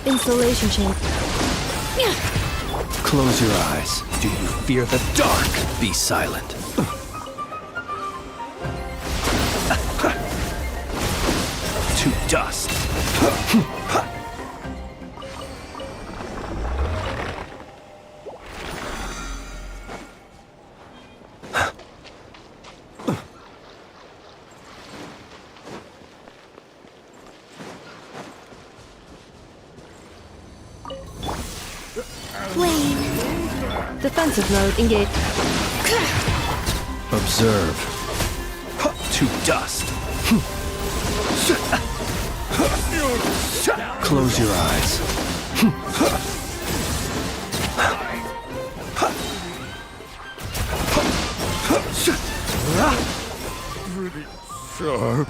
Insulation chamber. Close your eyes. Do you fear the dark? Be silent. To dust. Wayne. Defensive mode engaged. Observe. To dust. Close your eyes. Pretty sharp.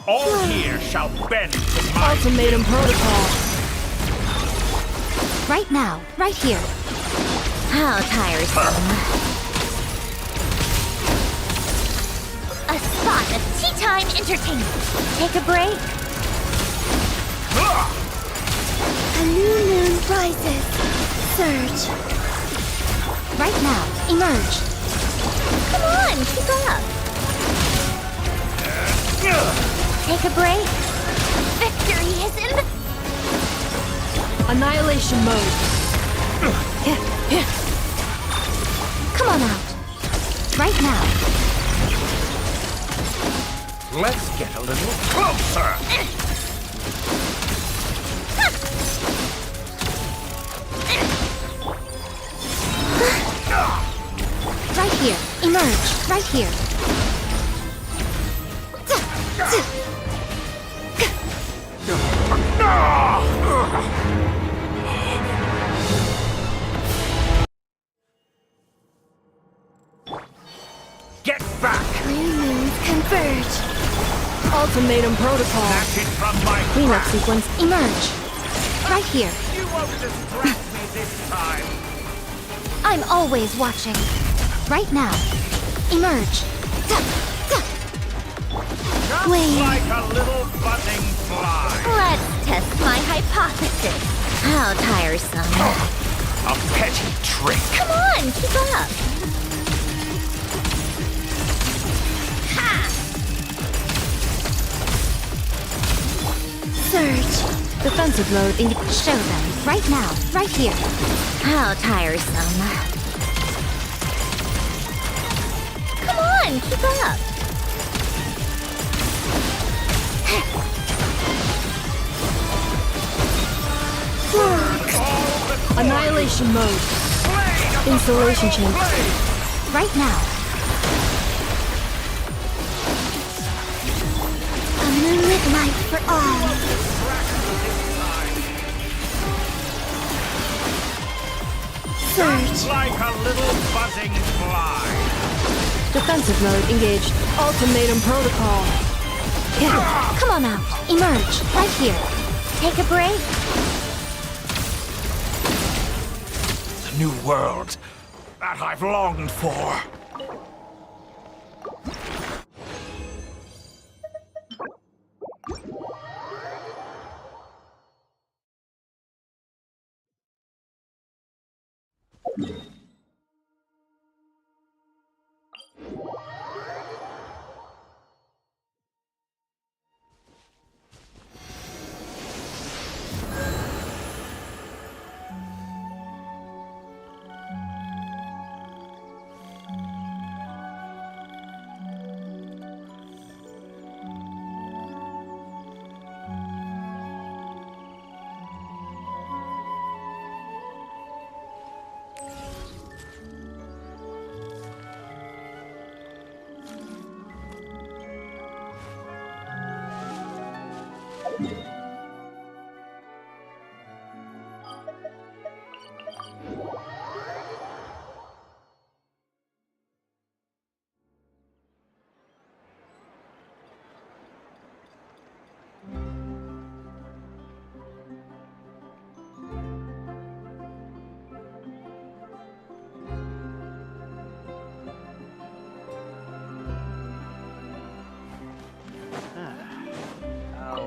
All here shall bend to my Ultimatum protocol. Right now, right here. How tiresome. A spot of tea time entertainment. Take a break. A new moon rises. Surge. Right now, emerge. Come on, keep up. Take a break. Victory is in the... Annihilation mode. Come on out. Right now. Let's get a little closer. Right here. Emerge. Right here. Get back! New moons converge. Ultimatum protocol. Snatch it from my Cleanup grasp. sequence. Emerge. Right here. You won't distract me this time. I'm always watching. Right now. Emerge. Just Wait. like a little buzzing fly. Let's test my hypothesis. How tiresome. A petty trick. Come on, keep up. Ha! Surge. Defensive mode Show them. Right now. Right here. How tiresome. Come on, keep up. Annihilation mode. Installation chamber. Right now. A moonlit light for all. Surge. Like a little buzzing fly. Defensive mode engaged. Ultimatum protocol. Come on out. Emerge. Right here. Take a break. The new world that I've longed for.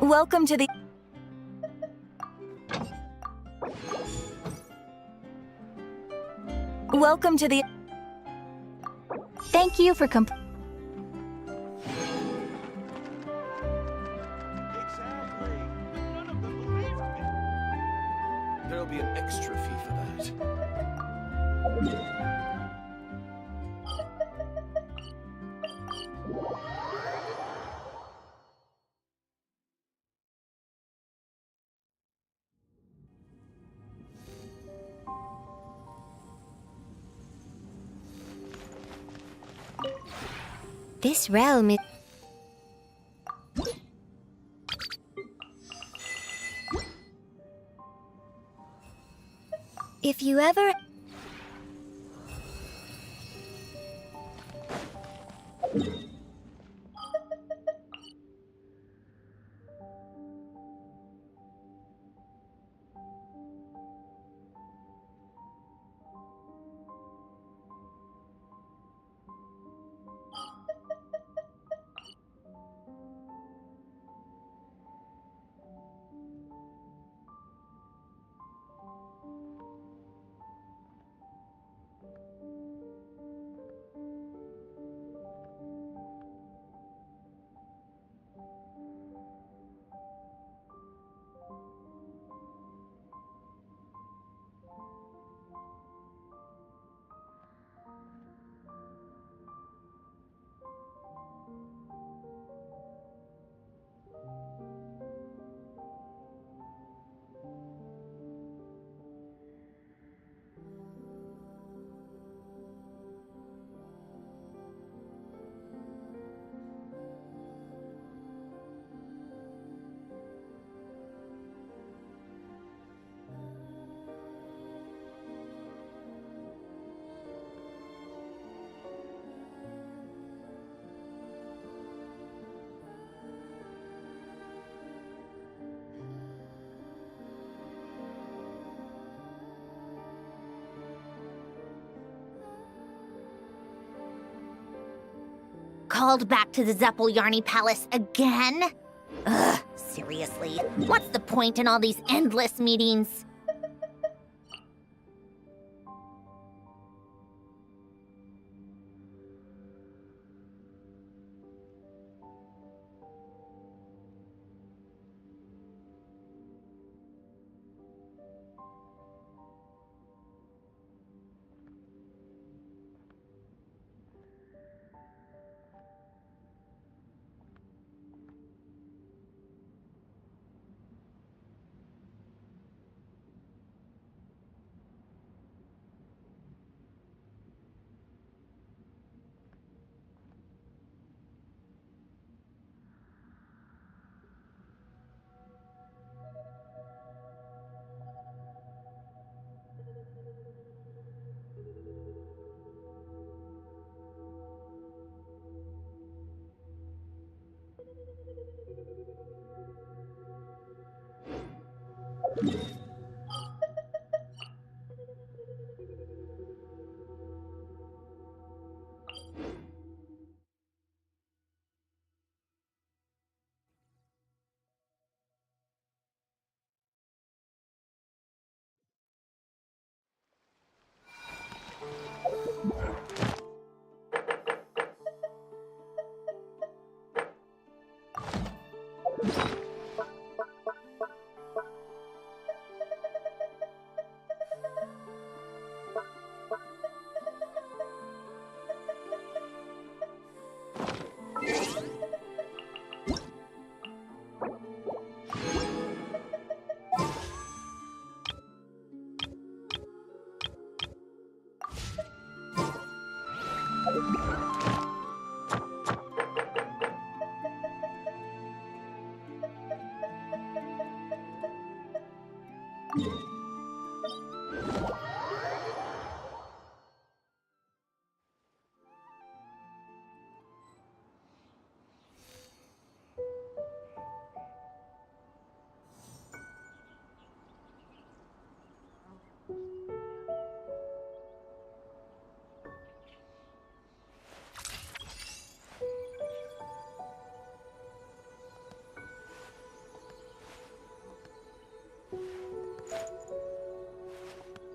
Welcome to the... Welcome to the... Thank you for Exactly. None of them believed me. There'll be an extra fee for that. This realm is... If you ever... Called back to the Zeppeljärny Palace again? Ugh, seriously. What's the point in all these endless meetings?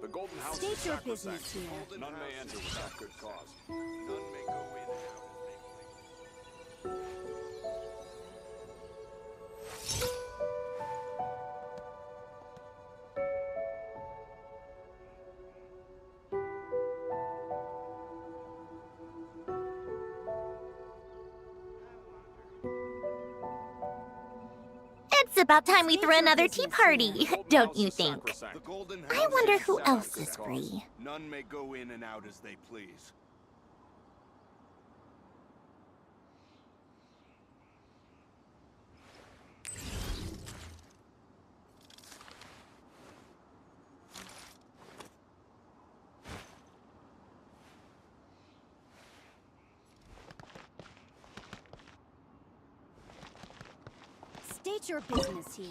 The Golden House State is your sacrosanct. business here. None may enter without good cause. None may go in and out as they please. It's about time we threw another tea party, don't you think? The Golden I House wonder is who else sacrosanct. is free. None may go in and out as they please. State your business here.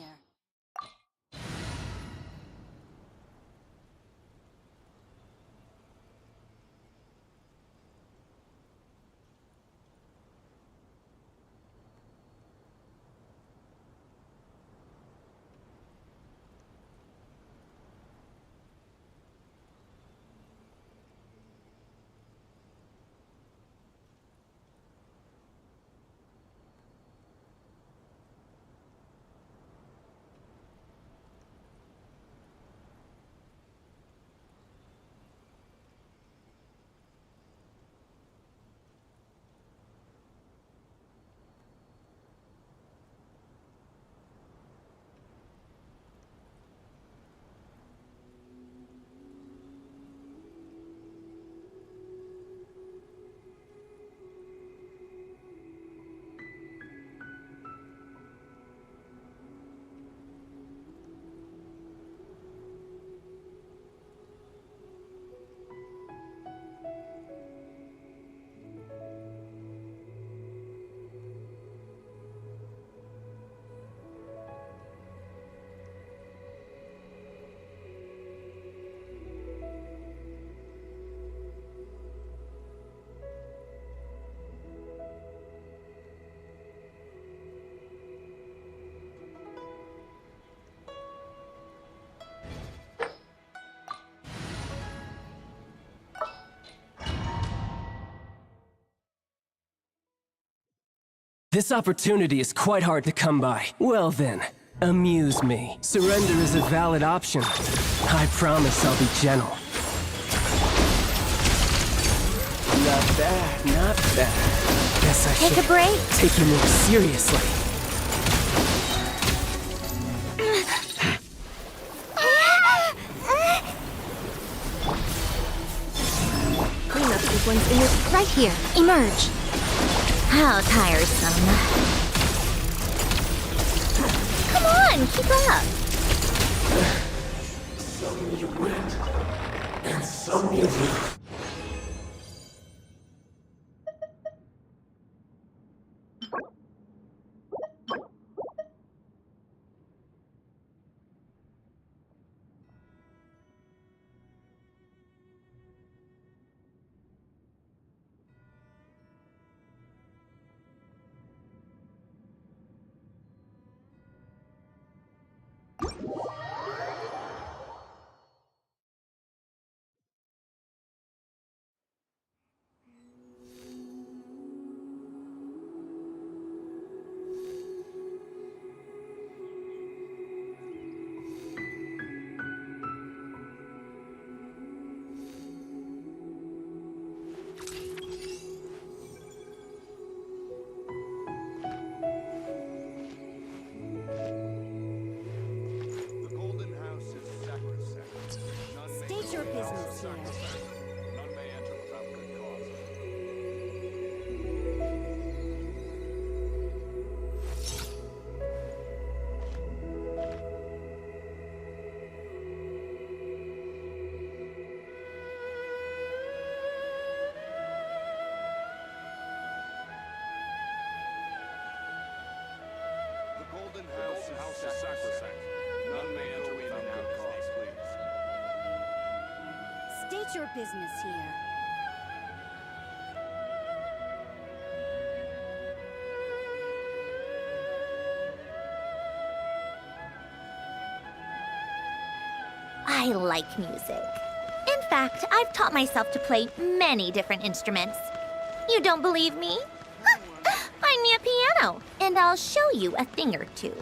This opportunity is quite hard to come by. Well then, amuse me. Surrender is a valid option. I promise I'll be gentle. Not bad, not bad. Guess I Take should a break. take you more seriously. Cleanup sequence in your... Right here. Emerge. How tiresome. Come on, keep up. You went. That's amusing. The Golden House is sacrosanct. None may State your business here. None may enter without good cause. The Golden House is sacrosanct. None may enter without good cause, please. State your business here. I like music. In fact, I've taught myself to play many different instruments. You don't believe me? Find me a piano, and I'll show you a thing or two.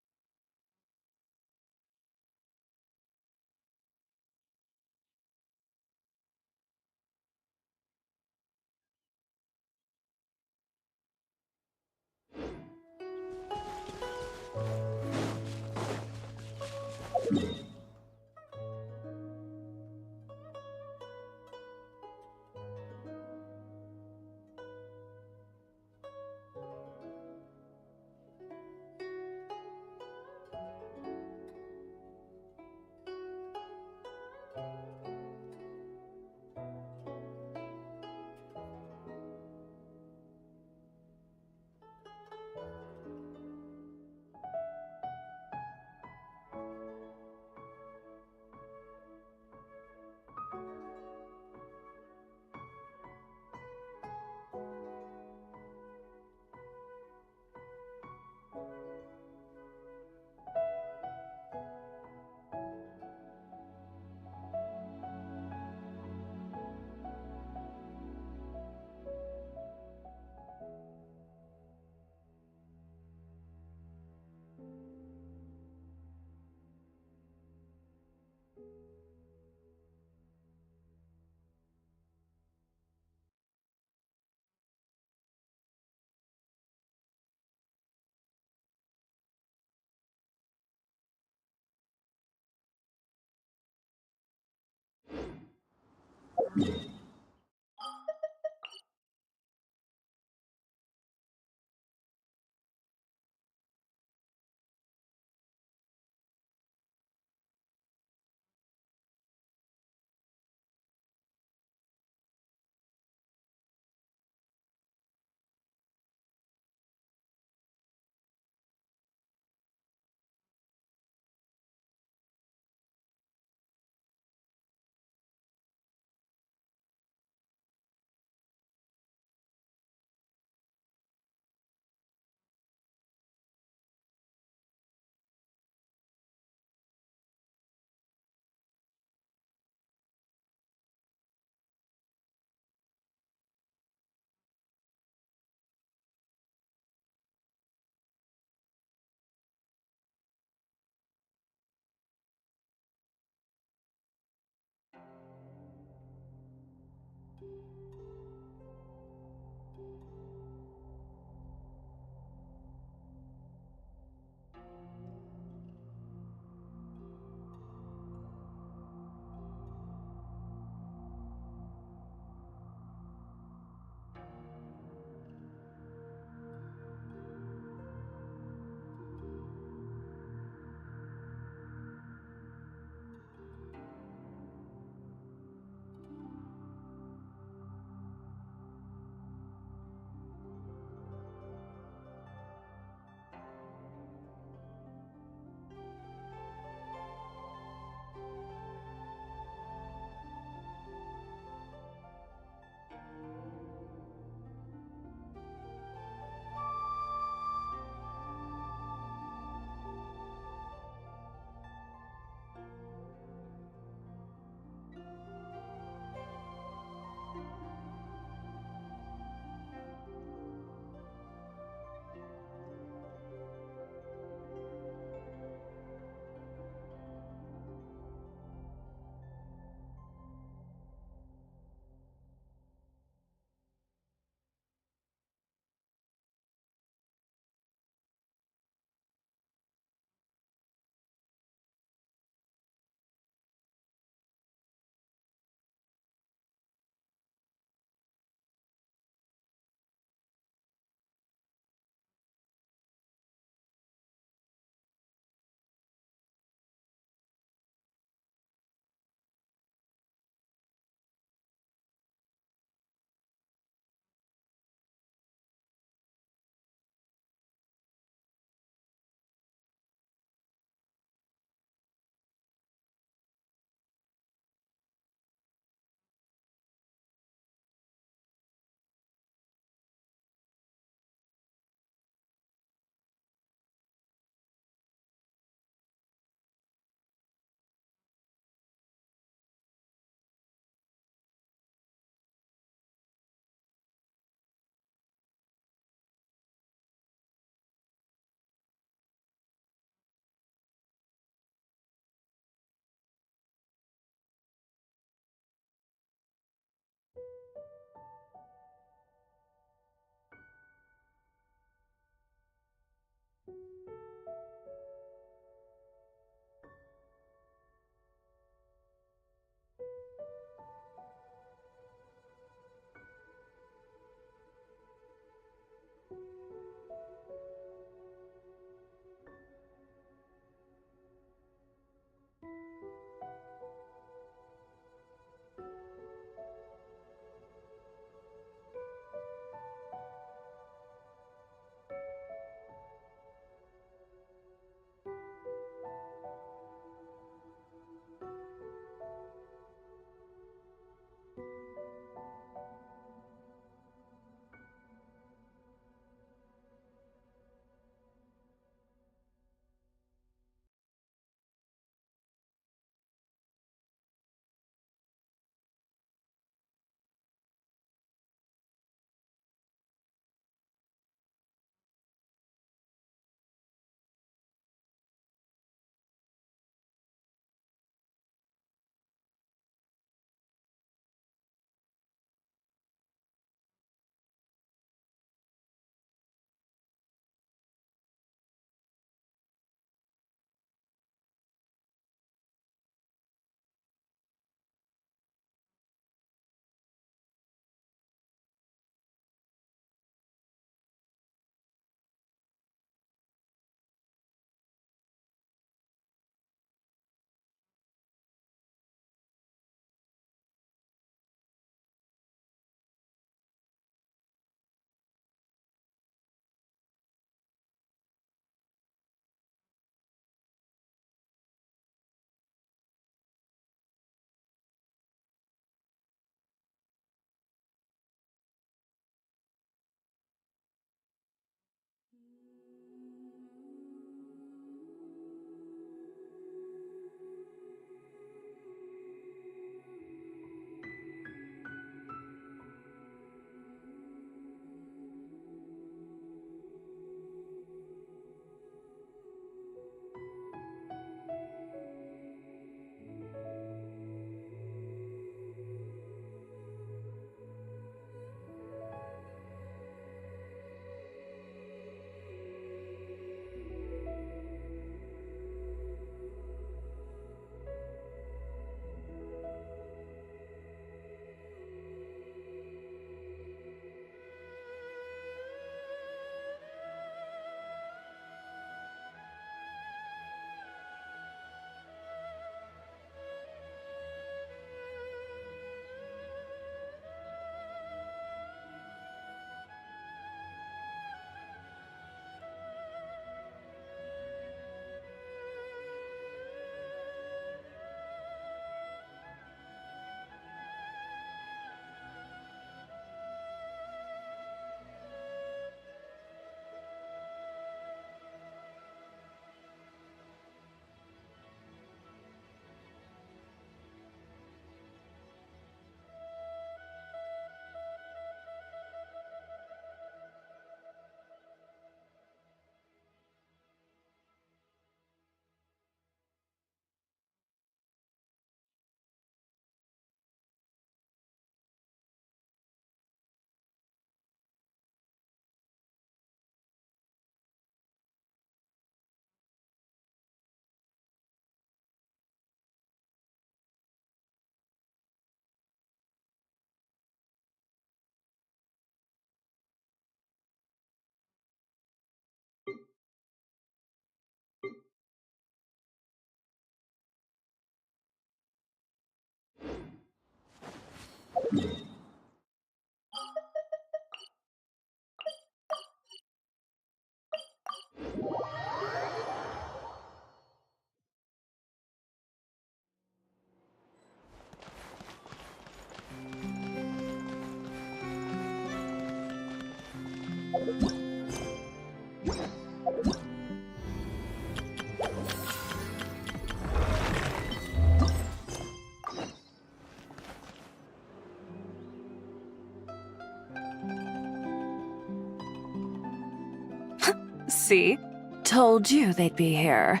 See? Told you they'd be here.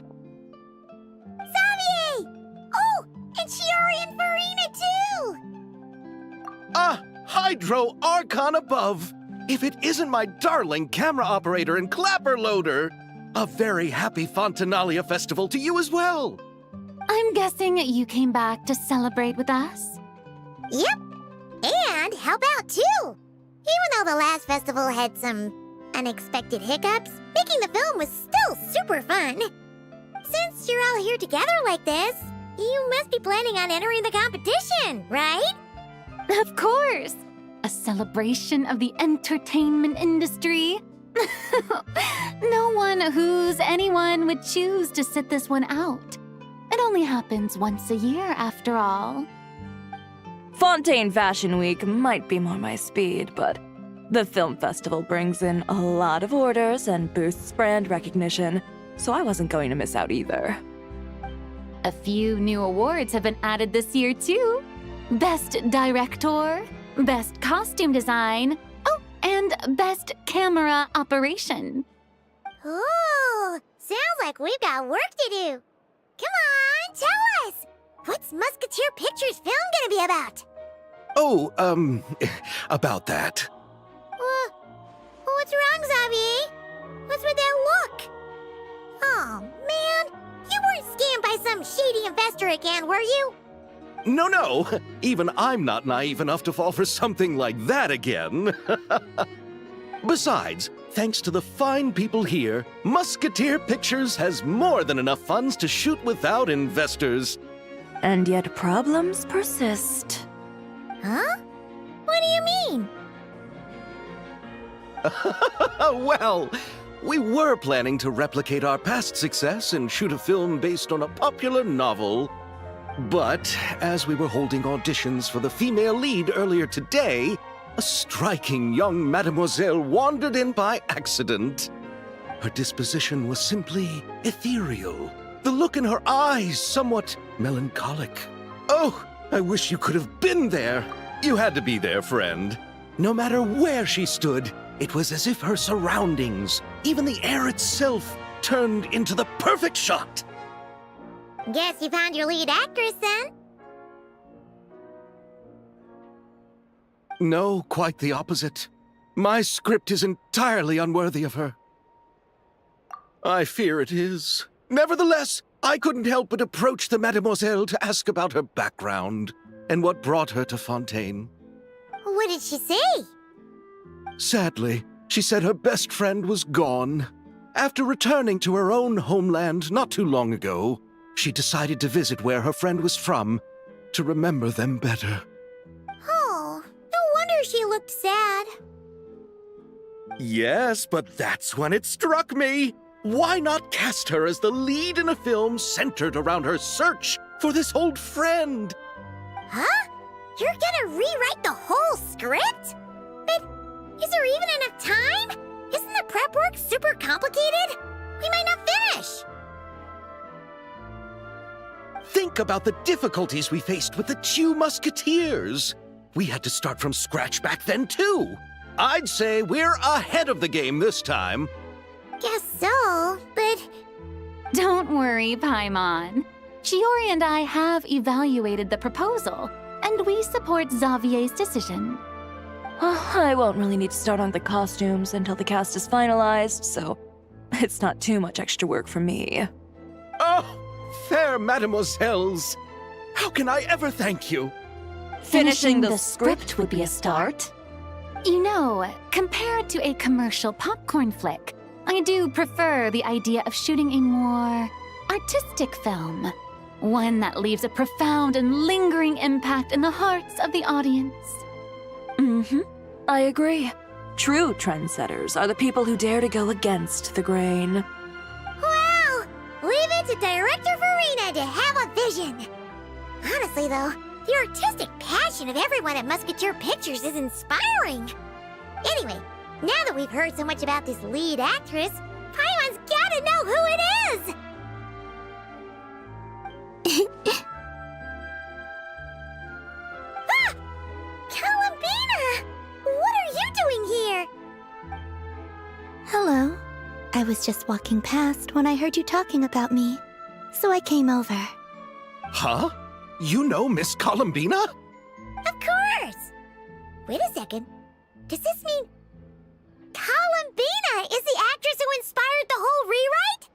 Xavier! Oh, and Shiori and Farina too! Ah, Hydro Archon above! If it isn't my darling camera operator and clapper loader! A very happy Fontanalia festival to you as well! I'm guessing you came back to celebrate with us? Yep. And help out too! Even though the last festival had some unexpected hiccups, making the film was still super fun. Since you're all here together like this, you must be planning on entering the competition, right? Of course! A celebration of the entertainment industry. No one who's anyone would choose to sit this one out. It only happens once a year, after all. Fontaine Fashion Week might be more my speed, but the film festival brings in a lot of orders and boosts brand recognition, so I wasn't going to miss out either. A few new awards have been added this year, too. Best Director, Best Costume Design, oh, and Best Camera Operation. Ooh, sounds like we've got work to do. Come on, tell us! What's Musketeer Pictures film gonna be about? Oh, about that. What's wrong, Xavier? What's with that look? Oh, man, you weren't scammed by some shady investor again, were you? No, even I'm not naive enough to fall for something like that again. Besides, thanks to the fine people here, Musketeer Pictures has more than enough funds to shoot without investors. And yet problems persist. Huh? What do you mean? Well, we were planning to replicate our past success and shoot a film based on a popular novel. But as we were holding auditions for the female lead earlier today, a striking young mademoiselle wandered in by accident. Her disposition was simply ethereal, the look in her eyes somewhat melancholic. Oh, I wish you could have been there. You had to be there, friend. No matter where she stood, it was as if her surroundings, even the air itself, turned into the perfect shot. Guess you found your lead actress, then? No, quite the opposite. My script is entirely unworthy of her. I fear it is. Nevertheless, I couldn't help but approach the mademoiselle to ask about her background and what brought her to Fontaine. What did she say? Sadly, she said her best friend was gone. After returning to her own homeland not too long ago, she decided to visit where her friend was from to remember them better. Oh, no wonder she looked sad. Yes, but that's when it struck me. Why not cast her as the lead in a film centered around her search for this old friend? Huh? You're gonna rewrite the whole script? But is there even enough time? Isn't the prep work super complicated? We might not finish. Think about the difficulties we faced with the two Musketeers. We had to start from scratch back then, too. I'd say we're ahead of the game this time. Guess so, but... Don't worry, Paimon. Shiori and I have evaluated the proposal, and we support Xavier's decision. I won't really need to start on the costumes until the cast is finalized, so it's not too much extra work for me. Oh, fair mademoiselles. How can I ever thank you? Finishing the script would be a start. You know, compared to a commercial popcorn flick, I do prefer the idea of shooting a more artistic film. One that leaves a profound and lingering impact in the hearts of the audience. I agree. True trendsetters are the people who dare to go against the grain. Well, leave it to Director Farina to have a vision. Honestly, though, the artistic passion of everyone at Musketeer Pictures is inspiring. Anyway, now that we've heard so much about this lead actress, Paimon's gotta know who it is! Ah! Columbina! What are you doing here? Hello. I was just walking past when I heard you talking about me, so I came over. Huh? You know Miss Columbina? Of course! Wait a second. Does this mean Columbina is the actress who inspired the whole rewrite?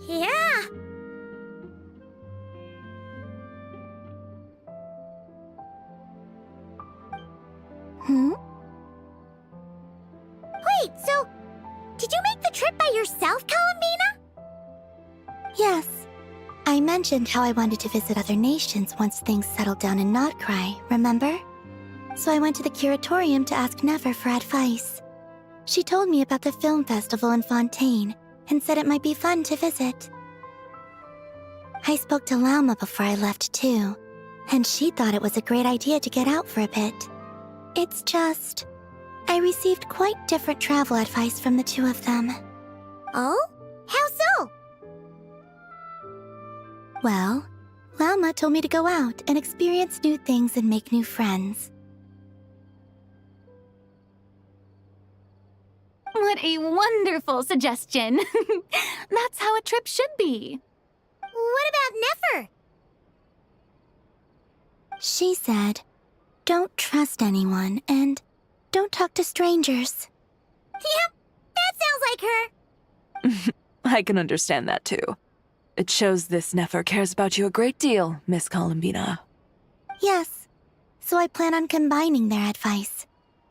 Yeah! Wait, so did you make the trip by yourself, Columbina? Yes. I mentioned how I wanted to visit other nations once things settled down in Notcry, remember? So I went to the curatorium to ask Never for advice. She told me about the film festival in Fontaine and said it might be fun to visit. I spoke to Lauma before I left too, and she thought it was a great idea to get out for a bit. It's just, I received quite different travel advice from the two of them. Oh? How so? Well, Lauma told me to go out and experience new things and make new friends. What a wonderful suggestion. That's how a trip should be. What about Nefer? She said, don't trust anyone and don't talk to strangers. Yep, that sounds like her. I can understand that too. It shows this Nefer cares about you a great deal, Miss Columbina. Yes, so I plan on combining their advice.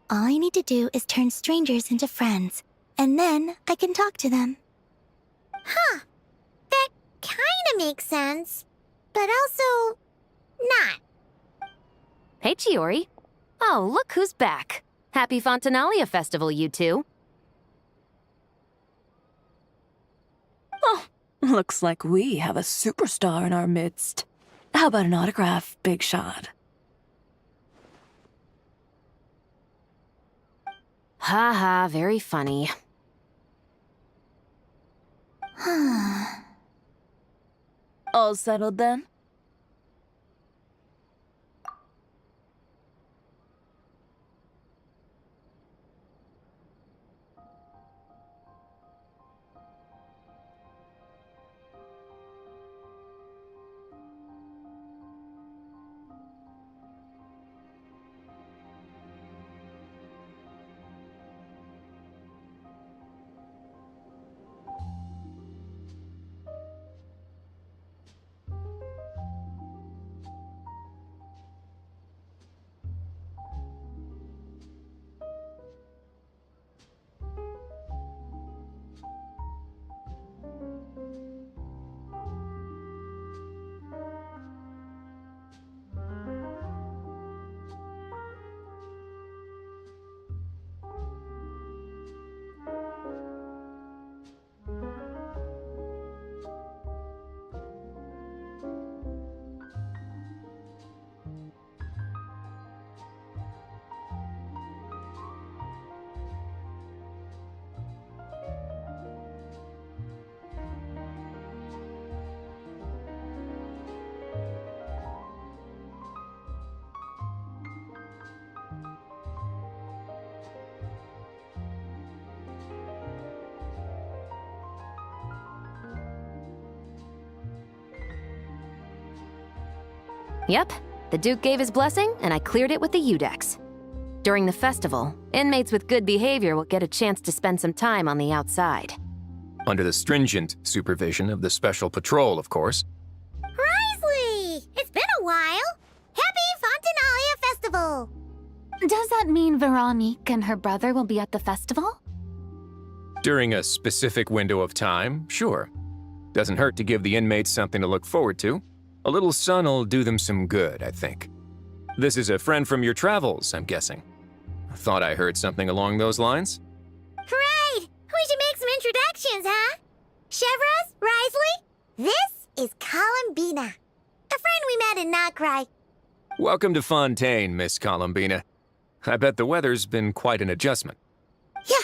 All I need to do is turn strangers into friends, and then I can talk to them. Huh. That kinda makes sense, but also not. Hey, Chiori. Oh, look who's back. Happy Fontanalia Festival, you two. Oh, looks like we have a superstar in our midst. How about an autograph, big shot? Ha ha, very funny. All settled then? Yep, the Duke gave his blessing, and I cleared it with the Udex. During the festival, inmates with good behavior will get a chance to spend some time on the outside. Under the stringent supervision of the Special Patrol, of course. Risley! It's been a while! Happy Fontanalia Festival! Does that mean Veronique and her brother will be at the festival? During a specific window of time, sure. Doesn't hurt to give the inmates something to look forward to. A little sun'll do them some good, I think. This is a friend from your travels, I'm guessing. Thought I heard something along those lines. Right! We should make some introductions, huh? Chevros, Risley, this is Columbina, a friend we met in Nocry. Welcome to Fontaine, Miss Columbina. I bet the weather's been quite an adjustment. Yeah.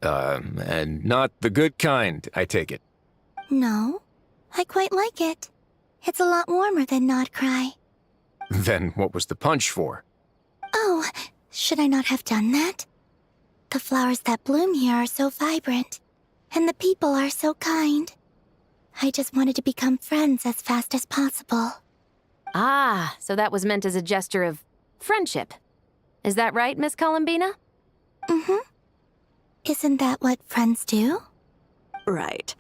And not the good kind, I take it. No, I quite like it. It's a lot warmer than Not Cry. Then what was the punch for? Oh, should I not have done that? The flowers that bloom here are so vibrant, and the people are so kind. I just wanted to become friends as fast as possible. Ah, so that was meant as a gesture of friendship. Is that right, Miss Columbina? Mm-hmm. Isn't that what friends do? Right.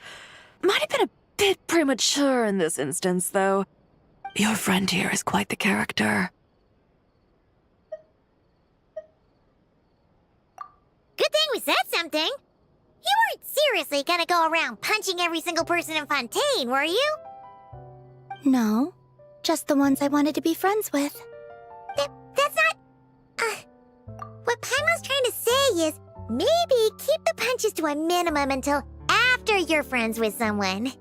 Might have been a bit premature in this instance, though. Your friend here is quite the character. Good thing we said something. You weren't seriously gonna go around punching every single person in Fontaine, were you? No, just the ones I wanted to be friends with. That's not... what Paimon's trying to say is, maybe keep the punches to a minimum until after you're friends with someone.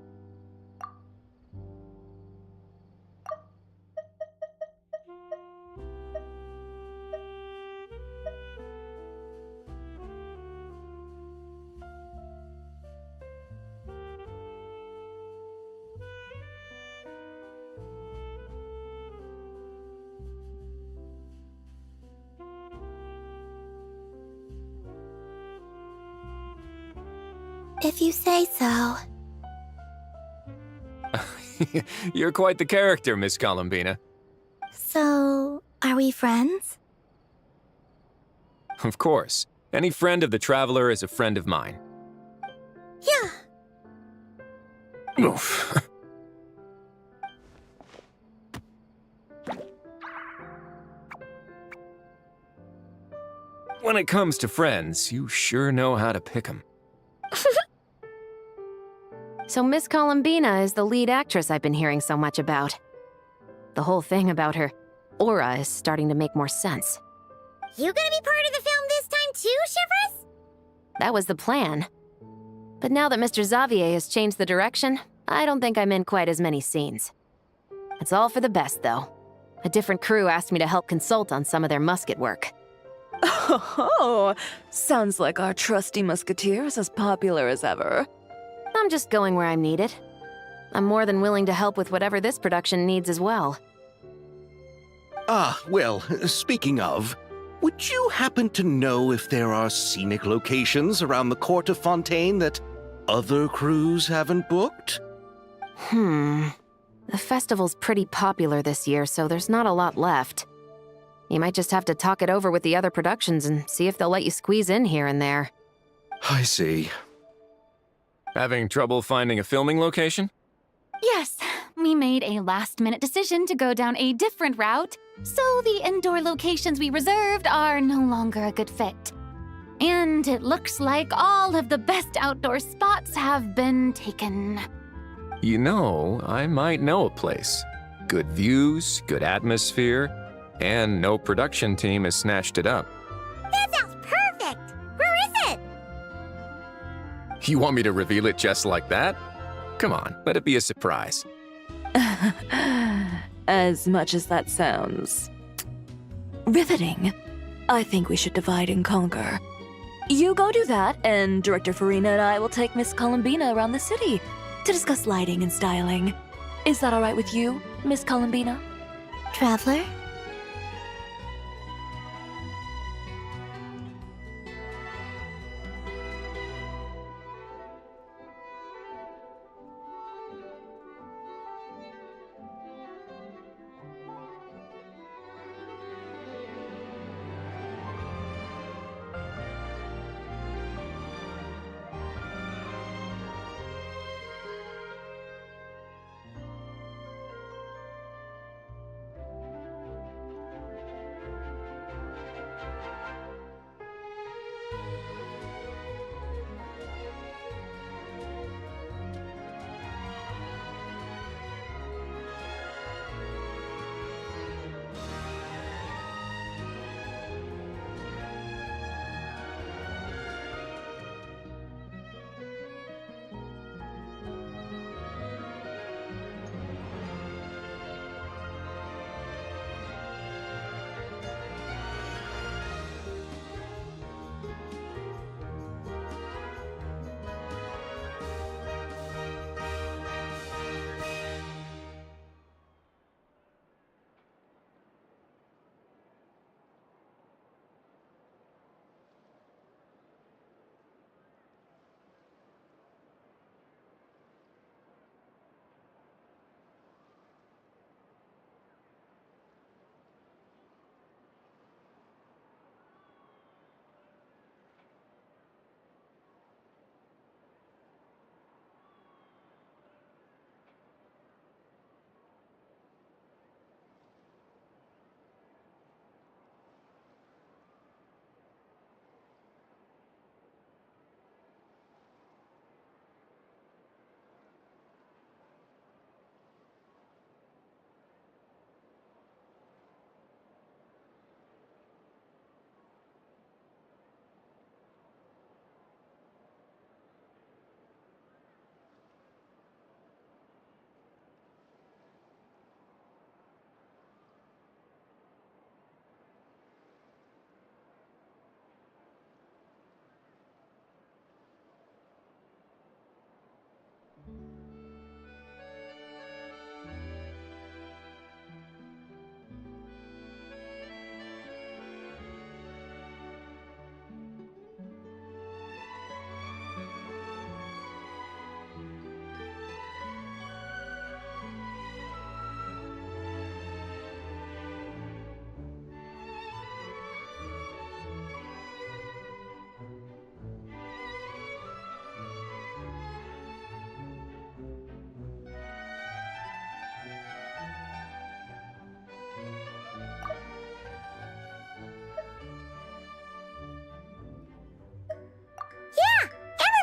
If you say so. You're quite the character, Miss Columbina. So, are we friends? Of course. Any friend of the Traveler is a friend of mine. Yeah. Oof. When it comes to friends, you sure know how to pick 'em. So Miss Columbina is the lead actress I've been hearing so much about. The whole thing about her aura is starting to make more sense. You gonna be part of the film this time too, Chevros? That was the plan. But now that Mr. Xavier has changed the direction, I don't think I'm in quite as many scenes. It's all for the best, though. A different crew asked me to help consult on some of their musket work. Oh, sounds like our trusty musketeer is as popular as ever. I'm just going where I'm needed. I'm more than willing to help with whatever this production needs as well. Ah, well, speaking of, would you happen to know if there are scenic locations around the court of Fontaine that other crews haven't booked? The festival's pretty popular this year, so there's not a lot left. You might just have to talk it over with the other productions and see if they'll let you squeeze in here and there. I see. Having trouble finding a filming location? Yes, we made a last-minute decision to go down a different route, so the indoor locations we reserved are no longer a good fit. And it looks like all of the best outdoor spots have been taken. You know, I might know a place. Good views, good atmosphere, and no production team has snatched it up. That sounds perfect! Where is it? You want me to reveal it just like that? Come on, let it be a surprise. As much as that sounds riveting, I think we should divide and conquer. You go do that, and Director Farina and I will take Miss Columbina around the city to discuss lighting and styling. Is that all right with you, Miss Columbina? Traveler?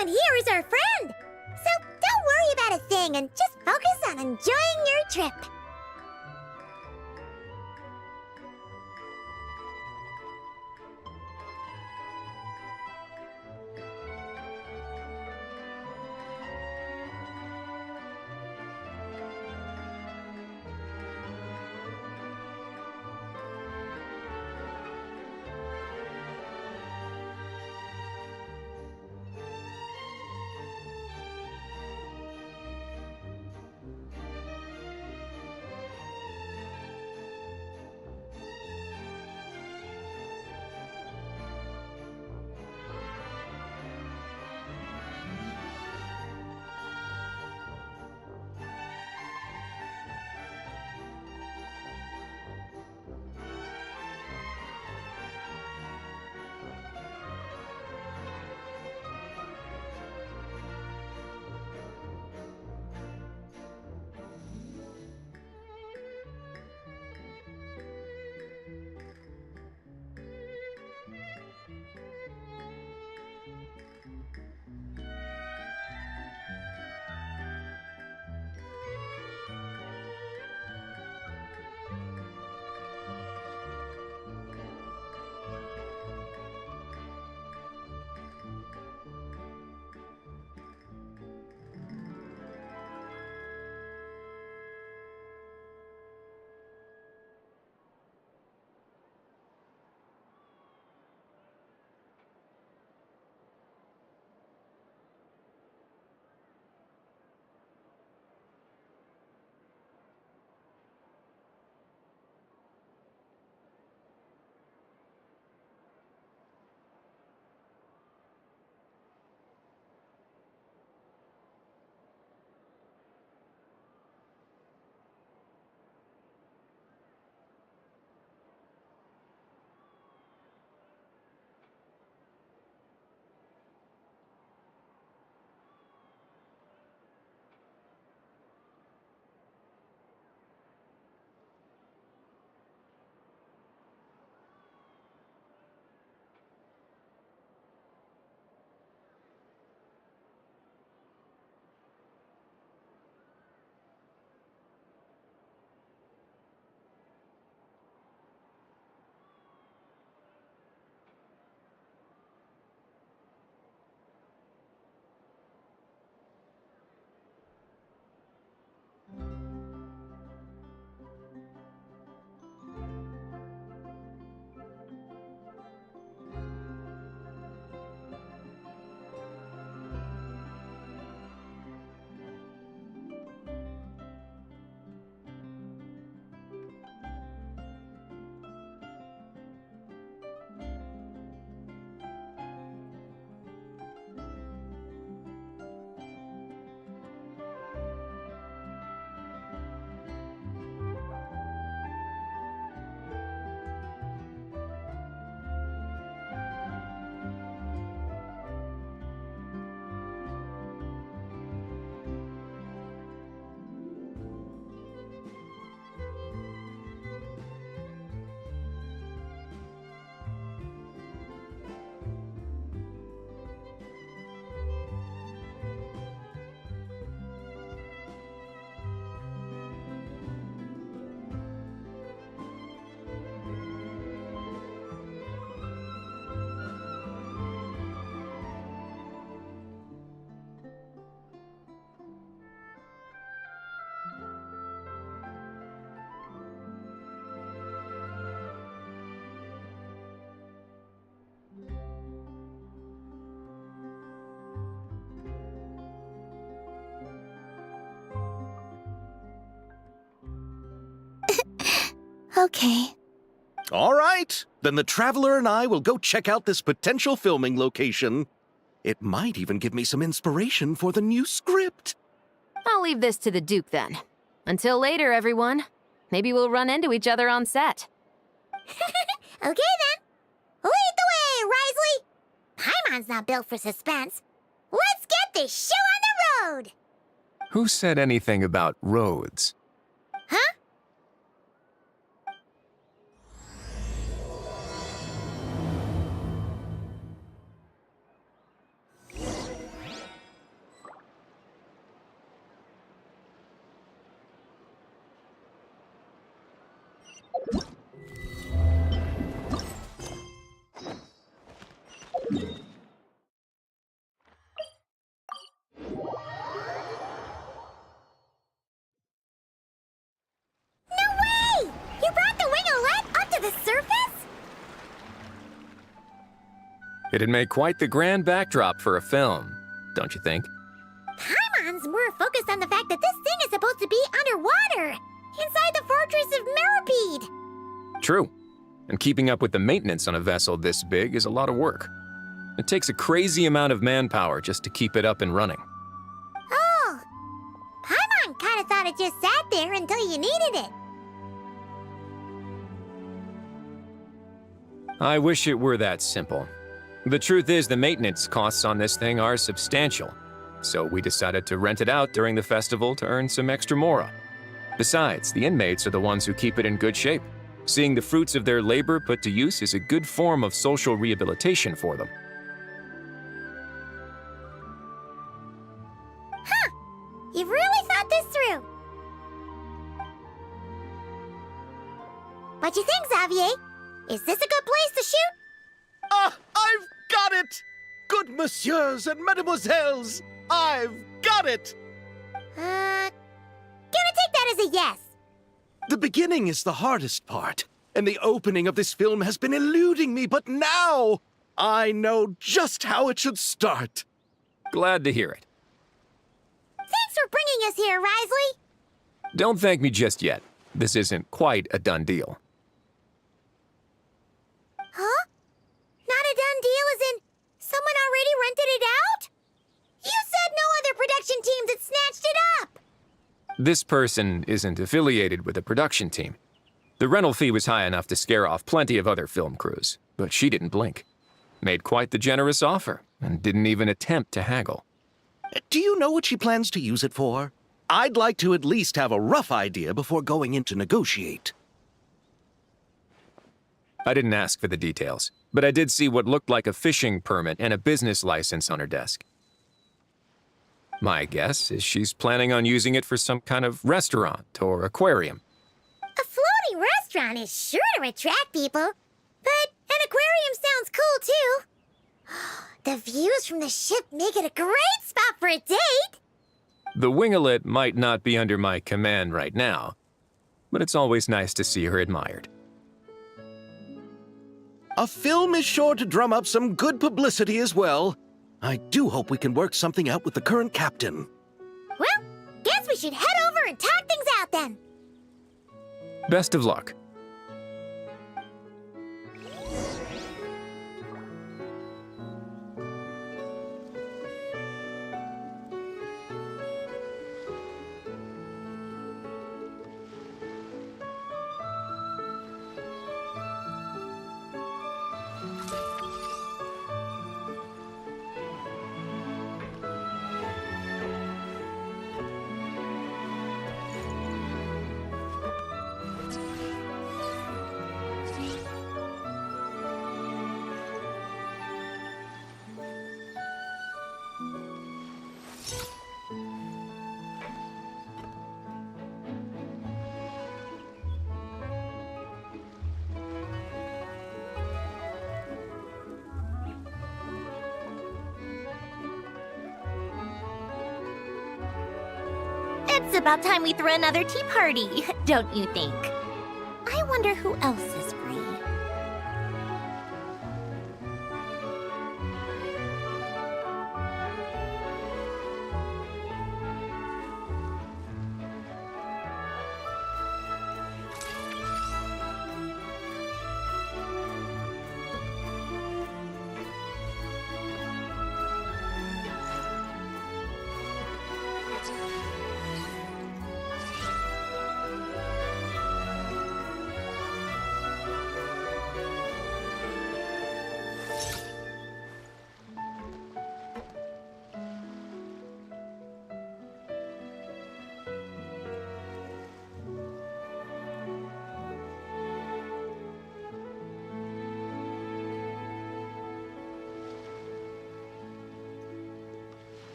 Everyone here is our friend. So don't worry about a thing and just focus on enjoying your trip. Okay. All right, then the Traveler and I will go check out this potential filming location. It might even give me some inspiration for the new script. I'll leave this to the Duke then. Until later, everyone. Maybe we'll run into each other on set. Okay then. Lead the way, Risley. Paimon's not built for suspense. Let's get this show on the road. Who said anything about roads? Huh? It'd make quite the grand backdrop for a film, don't you think? Paimon's more focused on the fact that this thing is supposed to be underwater, inside the fortress of Meropide. True. And keeping up with the maintenance on a vessel this big is a lot of work. It takes a crazy amount of manpower just to keep it up and running. Oh, Paimon kind of thought it just sat there until you needed it. I wish it were that simple. The truth is the maintenance costs on this thing are substantial, so we decided to rent it out during the festival to earn some extra mora. Besides, the inmates are the ones who keep it in good shape. Seeing the fruits of their labor put to use is a good form of social rehabilitation for them. Huh, you've really thought this through. What you think, Xavier? Is this a good place to shoot? Ah, I've got it! Good messieurs and mesdemoiselles, I've got it! Gonna take that as a yes. The beginning is the hardest part, and the opening of this film has been eluding me, but now I know just how it should start. Glad to hear it. Thanks for bringing us here, Risley. Don't thank me just yet. This isn't quite a done deal. Huh? Not a done deal as in someone already rented it out? You said no other production teams had snatched it up. This person isn't affiliated with a production team. The rental fee was high enough to scare off plenty of other film crews, but she didn't blink. Made quite the generous offer, and didn't even attempt to haggle. Do you know what she plans to use it for? I'd like to at least have a rough idea before going in to negotiate. I didn't ask for the details, but I did see what looked like a fishing permit and a business license on her desk. My guess is she's planning on using it for some kind of restaurant or aquarium. A floating restaurant is sure to attract people, but an aquarium sounds cool too. The views from the ship make it a great spot for a date. The winglet might not be under my command right now, but it's always nice to see her admired. A film is sure to drum up some good publicity as well. I do hope we can work something out with the current captain. Well, guess we should head over and talk things out then. Best of luck. It's about time we threw another tea party, don't you think? I wonder who else is free.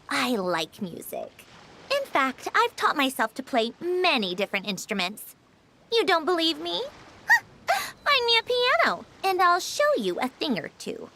I like music. In fact, I've taught myself to play many different instruments. You don't believe me? Find me a piano, and I'll show you a thing or two.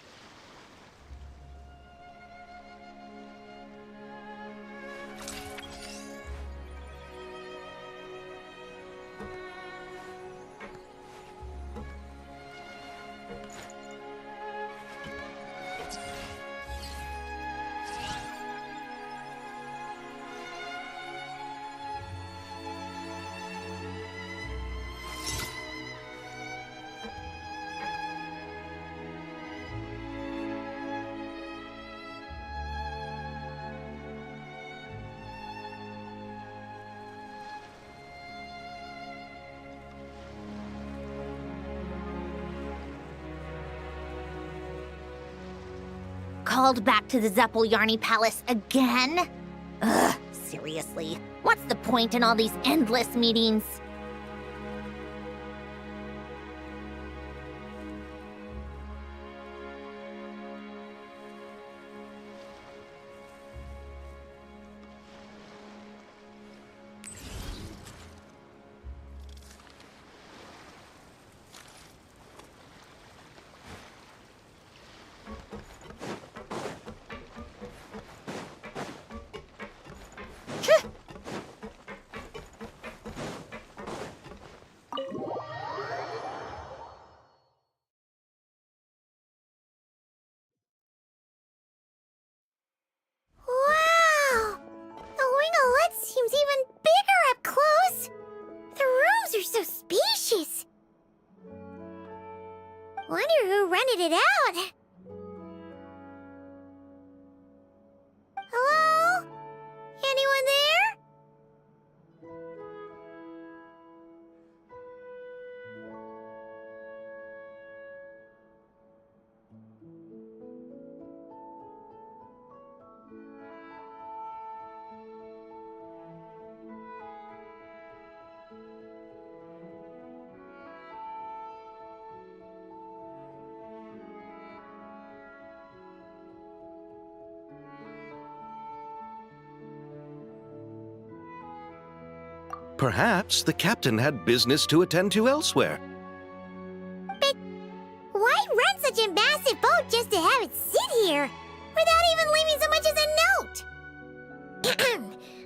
Called back to the Zeppeljärny Palace again? Ugh, seriously. What's the point in all these endless meetings? Seems even bigger up close. The rooms are so spacious. Wonder who rented it out. Hello? Anyone there? Perhaps the captain had business to attend to elsewhere. But why rent such a massive boat just to have it sit here, without even leaving so much as a note?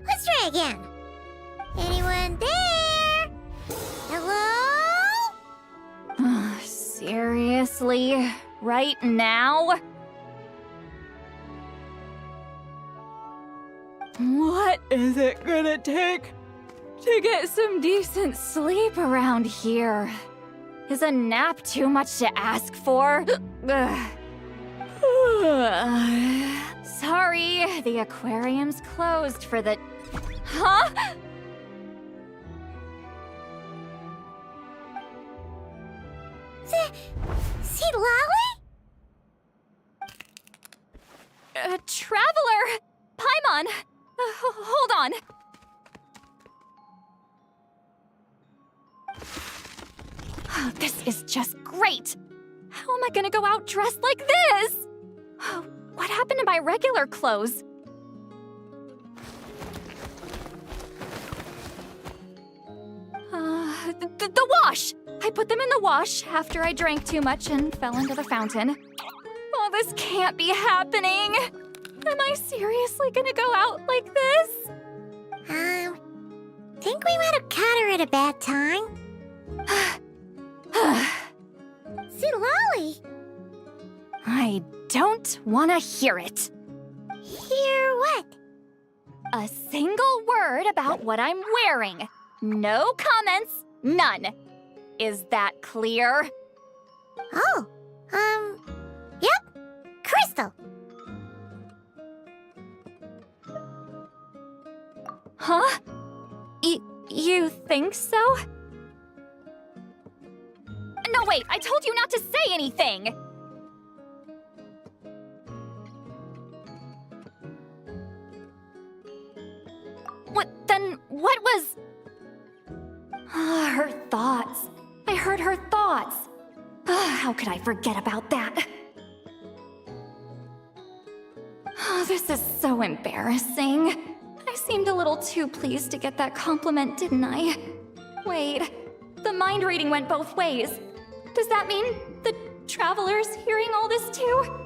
Let's try again. Anyone there? Hello? Seriously? Right now? What is it gonna take to get some decent sleep around here? Is a nap too much to ask for? Sorry, the aquarium's closed for the... Huh? See Lolly? Traveler! Paimon! Hold on. Oh, this is just great! How am I gonna go out dressed like this? Oh, what happened to my regular clothes? The wash! I put them in the wash after I drank too much and fell into the fountain. Oh, this can't be happening! Am I seriously gonna go out like this? Think we might have caught her at a bad time. See Lolly? I don't want to hear it. Hear what? A single word about what I'm wearing. No comments, none. Is that clear? Oh, yep. Crystal. Huh? You think so? No, wait, I told you not to say anything! What was... her thoughts. I heard her thoughts. How could I forget about that? this is so embarrassing. I seemed a little too pleased to get that compliment, didn't I? Wait, the mind reading went both ways. Does that mean the traveler's hearing all this too?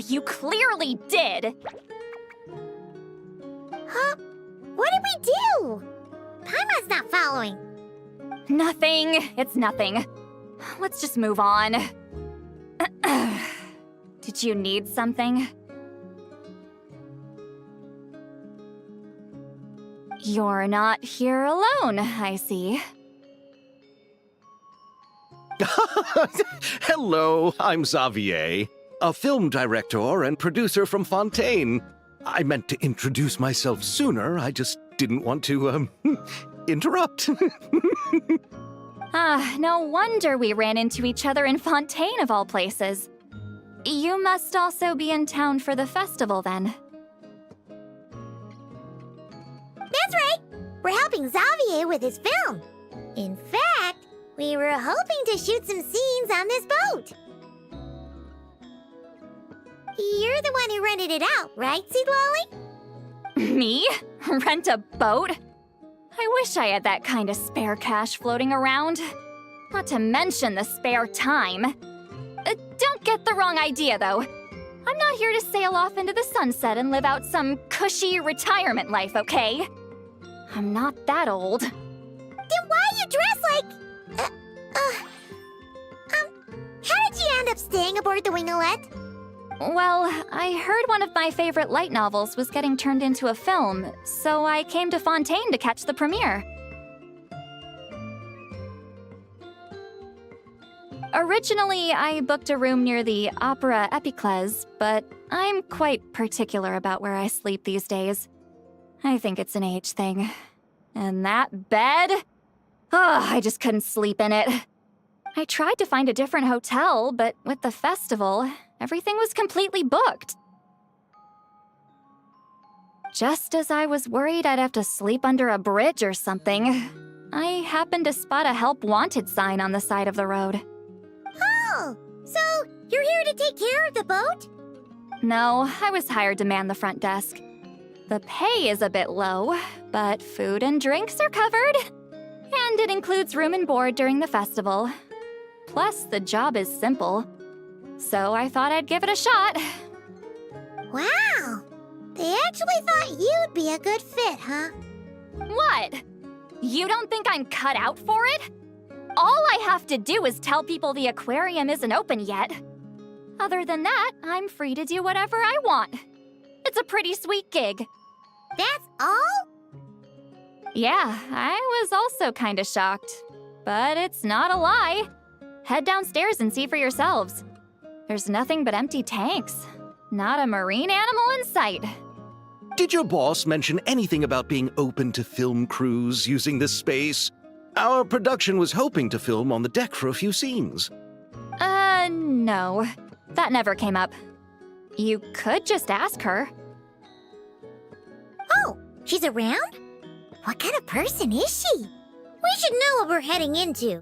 You clearly did! Huh? What did we do? Paimon's not following. Nothing. It's nothing. Let's just move on. Did you need something? You're not here alone, I see. Hello, I'm Xavier, a film director and producer from Fontaine. I meant to introduce myself sooner, I just didn't want to, interrupt. No wonder we ran into each other in Fontaine of all places. You must also be in town for the festival then. That's right! We're helping Xavier with his film. In fact, we were hoping to shoot some scenes on this boat. You're the one who rented it out, right, Seed Lolly? Me? Rent a boat? I wish I had that kind of spare cash floating around. Not to mention the spare time. Don't get the wrong idea, though. I'm not here to sail off into the sunset and live out some cushy retirement life, okay? I'm not that old. Then why you dress like... how did you end up staying aboard the Wingolette? Well, I heard one of my favorite light novels was getting turned into a film, so I came to Fontaine to catch the premiere. Originally, I booked a room near the Opera Epiclese, but I'm quite particular about where I sleep these days. I think it's an age thing. And that bed? I just couldn't sleep in it. I tried to find a different hotel, but with the festival, everything was completely booked. Just as I was worried I'd have to sleep under a bridge or something, I happened to spot a help wanted sign on the side of the road. Oh, so you're here to take care of the boat? No, I was hired to man the front desk. The pay is a bit low, but food and drinks are covered. And it includes room and board during the festival. Plus, the job is simple. So I thought I'd give it a shot. Wow! They actually thought you'd be a good fit, huh? What? You don't think I'm cut out for it? All I have to do is tell people the aquarium isn't open yet. Other than that, I'm free to do whatever I want. It's a pretty sweet gig. That's all? Yeah, I was also kinda shocked. But it's not a lie. Head downstairs and see for yourselves. There's nothing but empty tanks. Not a marine animal in sight. Did your boss mention anything about being open to film crews using this space? Our production was hoping to film on the deck for a few scenes. No. That never came up. You could just ask her. Oh, she's around? What kind of person is she? We should know what we're heading into.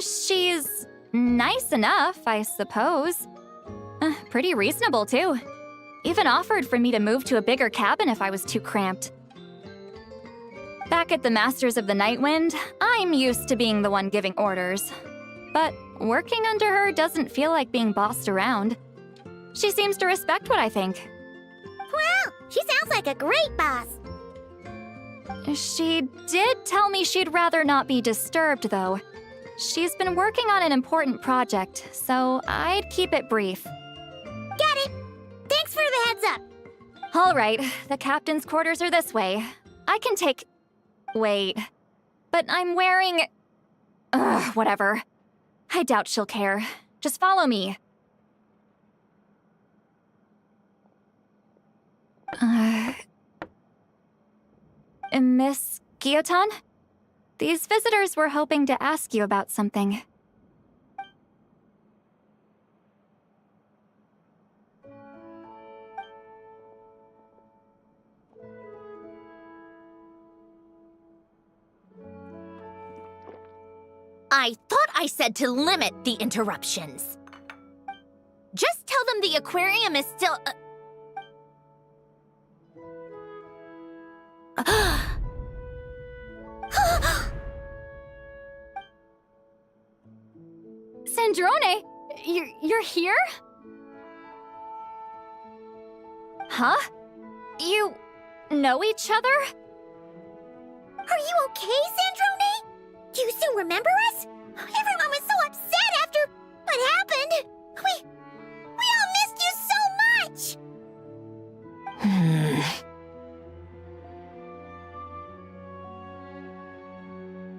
She's nice enough, I suppose. Pretty reasonable, too. Even offered for me to move to a bigger cabin if I was too cramped. Back at the Masters of the Nightwind, I'm used to being the one giving orders. But working under her doesn't feel like being bossed around. She seems to respect what I think. Well, she sounds like a great boss. She did tell me she'd rather not be disturbed, though. She's been working on an important project, so I'd keep it brief. Got it. Thanks for the heads up. All right, the captain's quarters are this way. I can take... Wait. But I'm wearing... Ugh, whatever. I doubt she'll care. Just follow me. Miss Guillotin? These visitors were hoping to ask you about something. I thought I said to limit the interruptions. Just tell them the aquarium is still... Sandrone, you're here? Huh? You know each other? Are you okay, Sandrone? Do you still remember us? Everyone was so upset after what happened. We all missed you so much.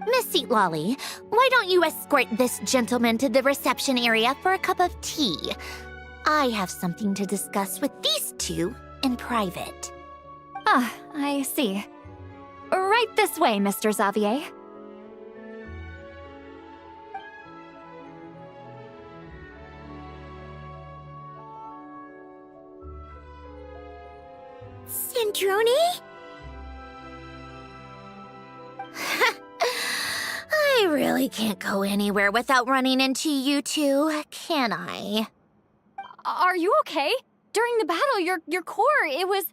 Miss Seat Lolly, why don't you escort this gentleman to the reception area for a cup of tea? I have something to discuss with these two in private. Ah, I see. Right this way, Mr. Xavier. Sandrone? I really can't go anywhere without running into you two, can I? Are you okay? During the battle, your core, it was...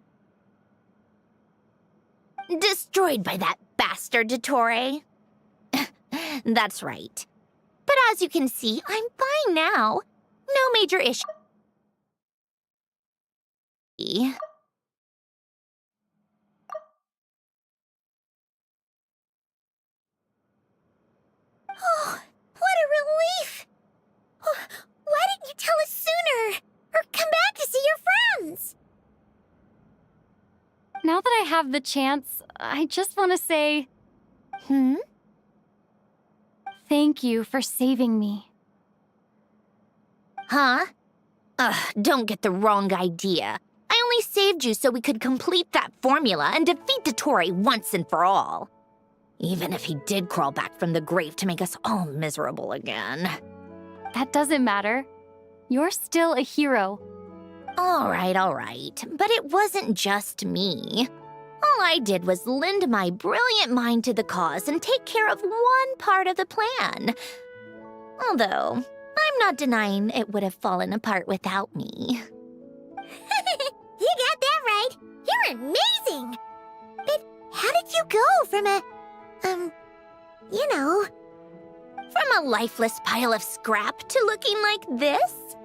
Destroyed by that bastard Dottore. That's right. But as you can see, I'm fine now. No major issue. Oh, what a relief! Why didn't you tell us sooner? Or come back to see your friends? Now that I have the chance, I just want to say... Thank you for saving me. Huh? Don't get the wrong idea. I only saved you so we could complete that formula and defeat Dottore once and for all. Even if he did crawl back from the grave to make us all miserable again. That doesn't matter. You're still a hero. All right. But it wasn't just me. All I did was lend my brilliant mind to the cause and take care of one part of the plan. Although, I'm not denying it would have fallen apart without me. You got that right. You're amazing. But how did you go from from a lifeless pile of scrap to looking like this?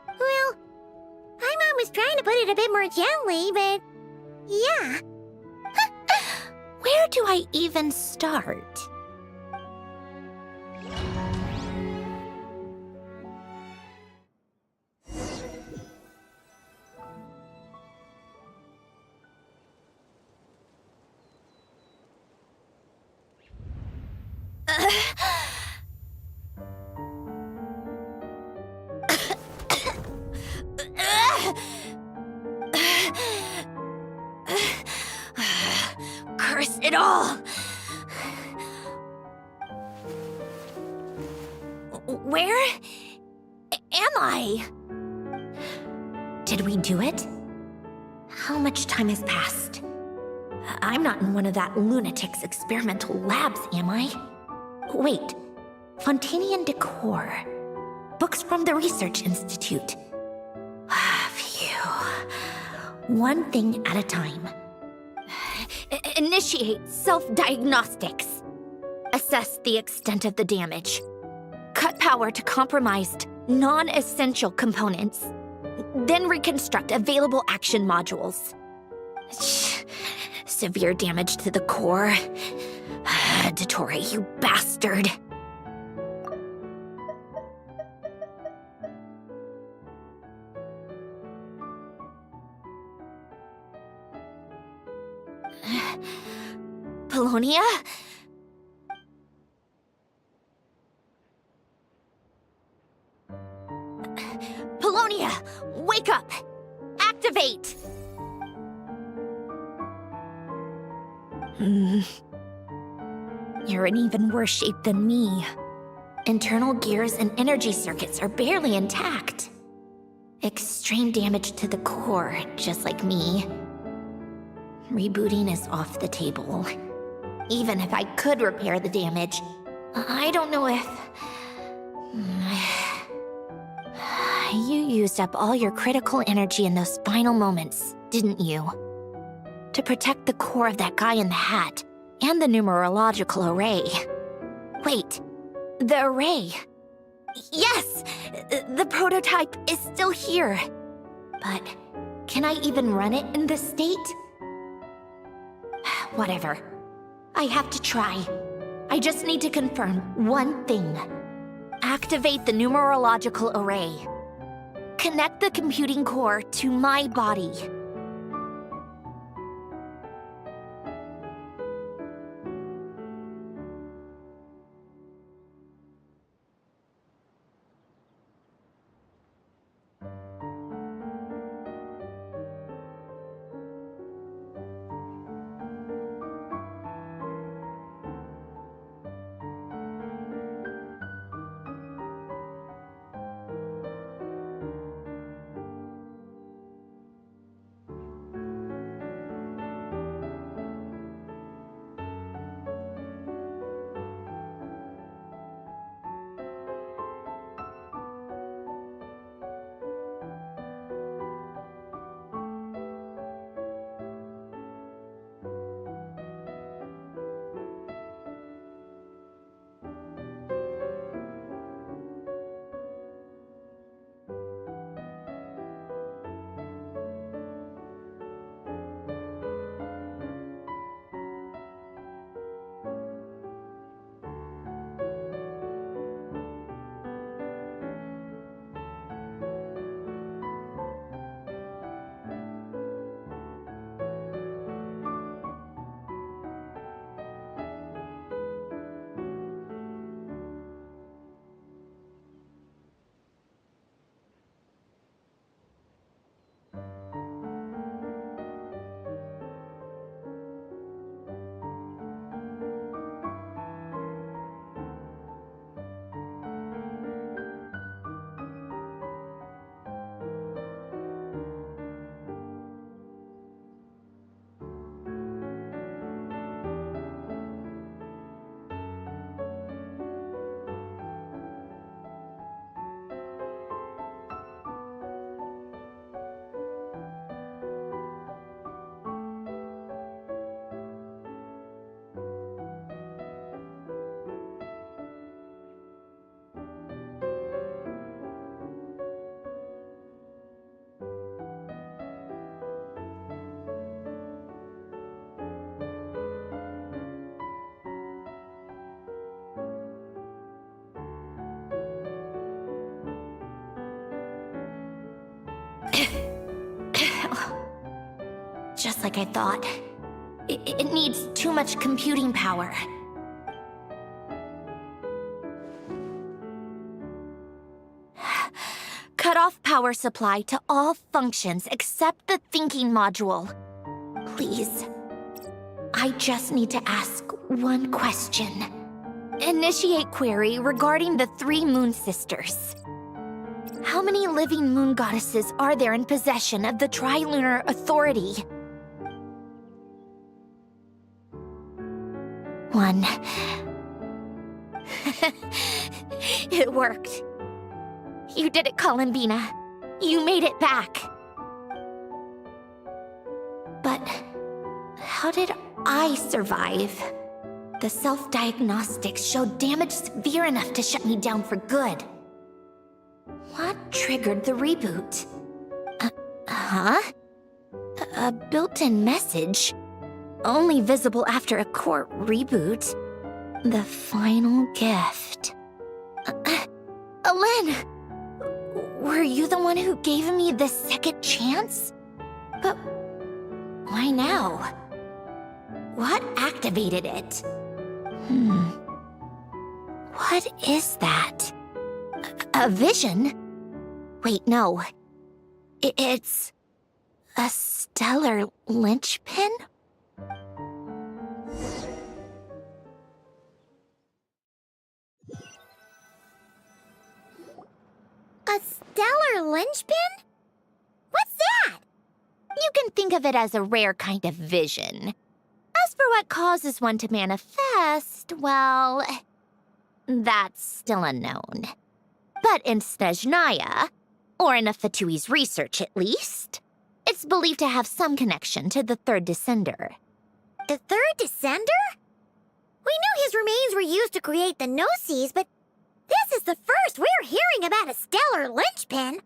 Well, my mom was trying to put it a bit more gently, but yeah. Where do I even start? Curse it all! Where am I? Did we do it? How much time has passed? I'm not in one of that lunatic's experimental labs, am I? Wait, Fontaine decor. Books from the Research Institute. Phew. One thing at a time. Initiate self-diagnostics. Assess the extent of the damage. Cut power to compromised, non-essential components. Then reconstruct available action modules. Severe damage to the core. Dottore, you bastard. Polonia? Polonia, wake up! Activate! You're in even worse shape than me. Internal gears and energy circuits are barely intact. Extreme damage to the core, just like me. Rebooting is off the table. Even if I could repair the damage, I don't know if... You used up all your critical energy in those final moments, didn't you? To protect the core of that guy in the hat, and the numerological array. Wait, the array. Yes! The prototype is still here. But can I even run it in this state? Whatever. I have to try. I just need to confirm one thing. Activate the numerological array. Connect the computing core to my body. Just like I thought. It needs too much computing power. Cut off power supply to all functions except the thinking module. Please. I just need to ask one question. Initiate query regarding the 3 moon sisters. How many living moon goddesses are there in possession of the Trilunar Authority? 1. It worked. You did it, Columbina. You made it back. But how did I survive. The self-diagnostics showed damage severe enough to shut me down for good. What triggered the reboot? A built-in message. Only visible after a core reboot. The final gift. Alen! Were you the one who gave me this second chance? But why now? What activated it? What is that? A vision? Wait, no. It's a stellar linchpin? A stellar linchpin? What's that? You can think of it as a rare kind of vision. As for what causes one to manifest, well, that's still unknown. But in Snezhnaya, or in Afatui's research at least, it's believed to have some connection to the third descender. The third descender? We knew his remains were used to create the Gnosis, but this is the first we're hearing about a stellar linchpin.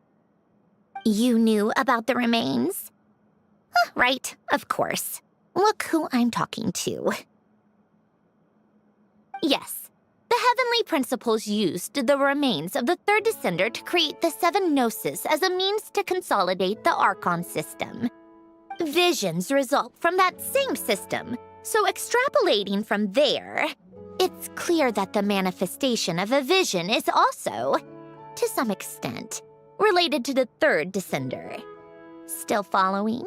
You knew about the remains? Right, of course. Look who I'm talking to. Yes, the heavenly principles used the remains of the third descender to create the 7 Gnosis as a means to consolidate the Archon system. Visions result from that same system, so extrapolating from there, it's clear that the manifestation of a vision is also, to some extent, related to the third descender. Still following?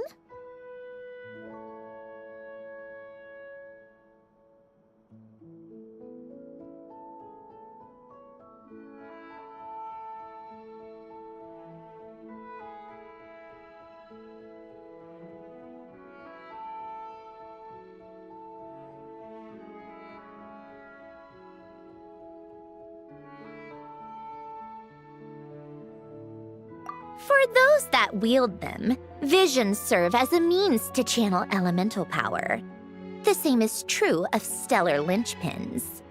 For those that wield them, visions serve as a means to channel elemental power. The same is true of stellar linchpins.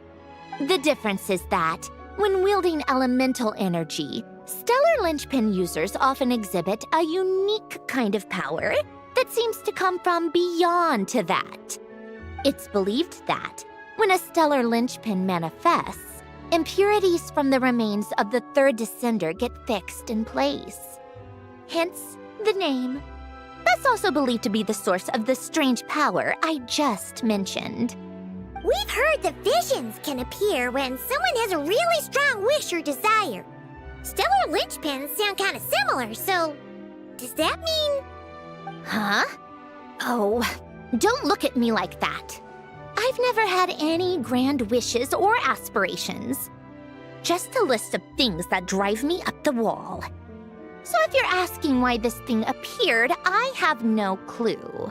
The difference is that, when wielding elemental energy, stellar linchpin users often exhibit a unique kind of power that seems to come from beyond to that. It's believed that, when a stellar linchpin manifests, impurities from the remains of the third descender get fixed in place. Hence, the name. That's also believed to be the source of the strange power I just mentioned. We've heard that visions can appear when someone has a really strong wish or desire. Stellar linchpins sound kind of similar, so does that mean... Huh? Oh, don't look at me like that. I've never had any grand wishes or aspirations. Just a list of things that drive me up the wall. So if you're asking why this thing appeared, I have no clue.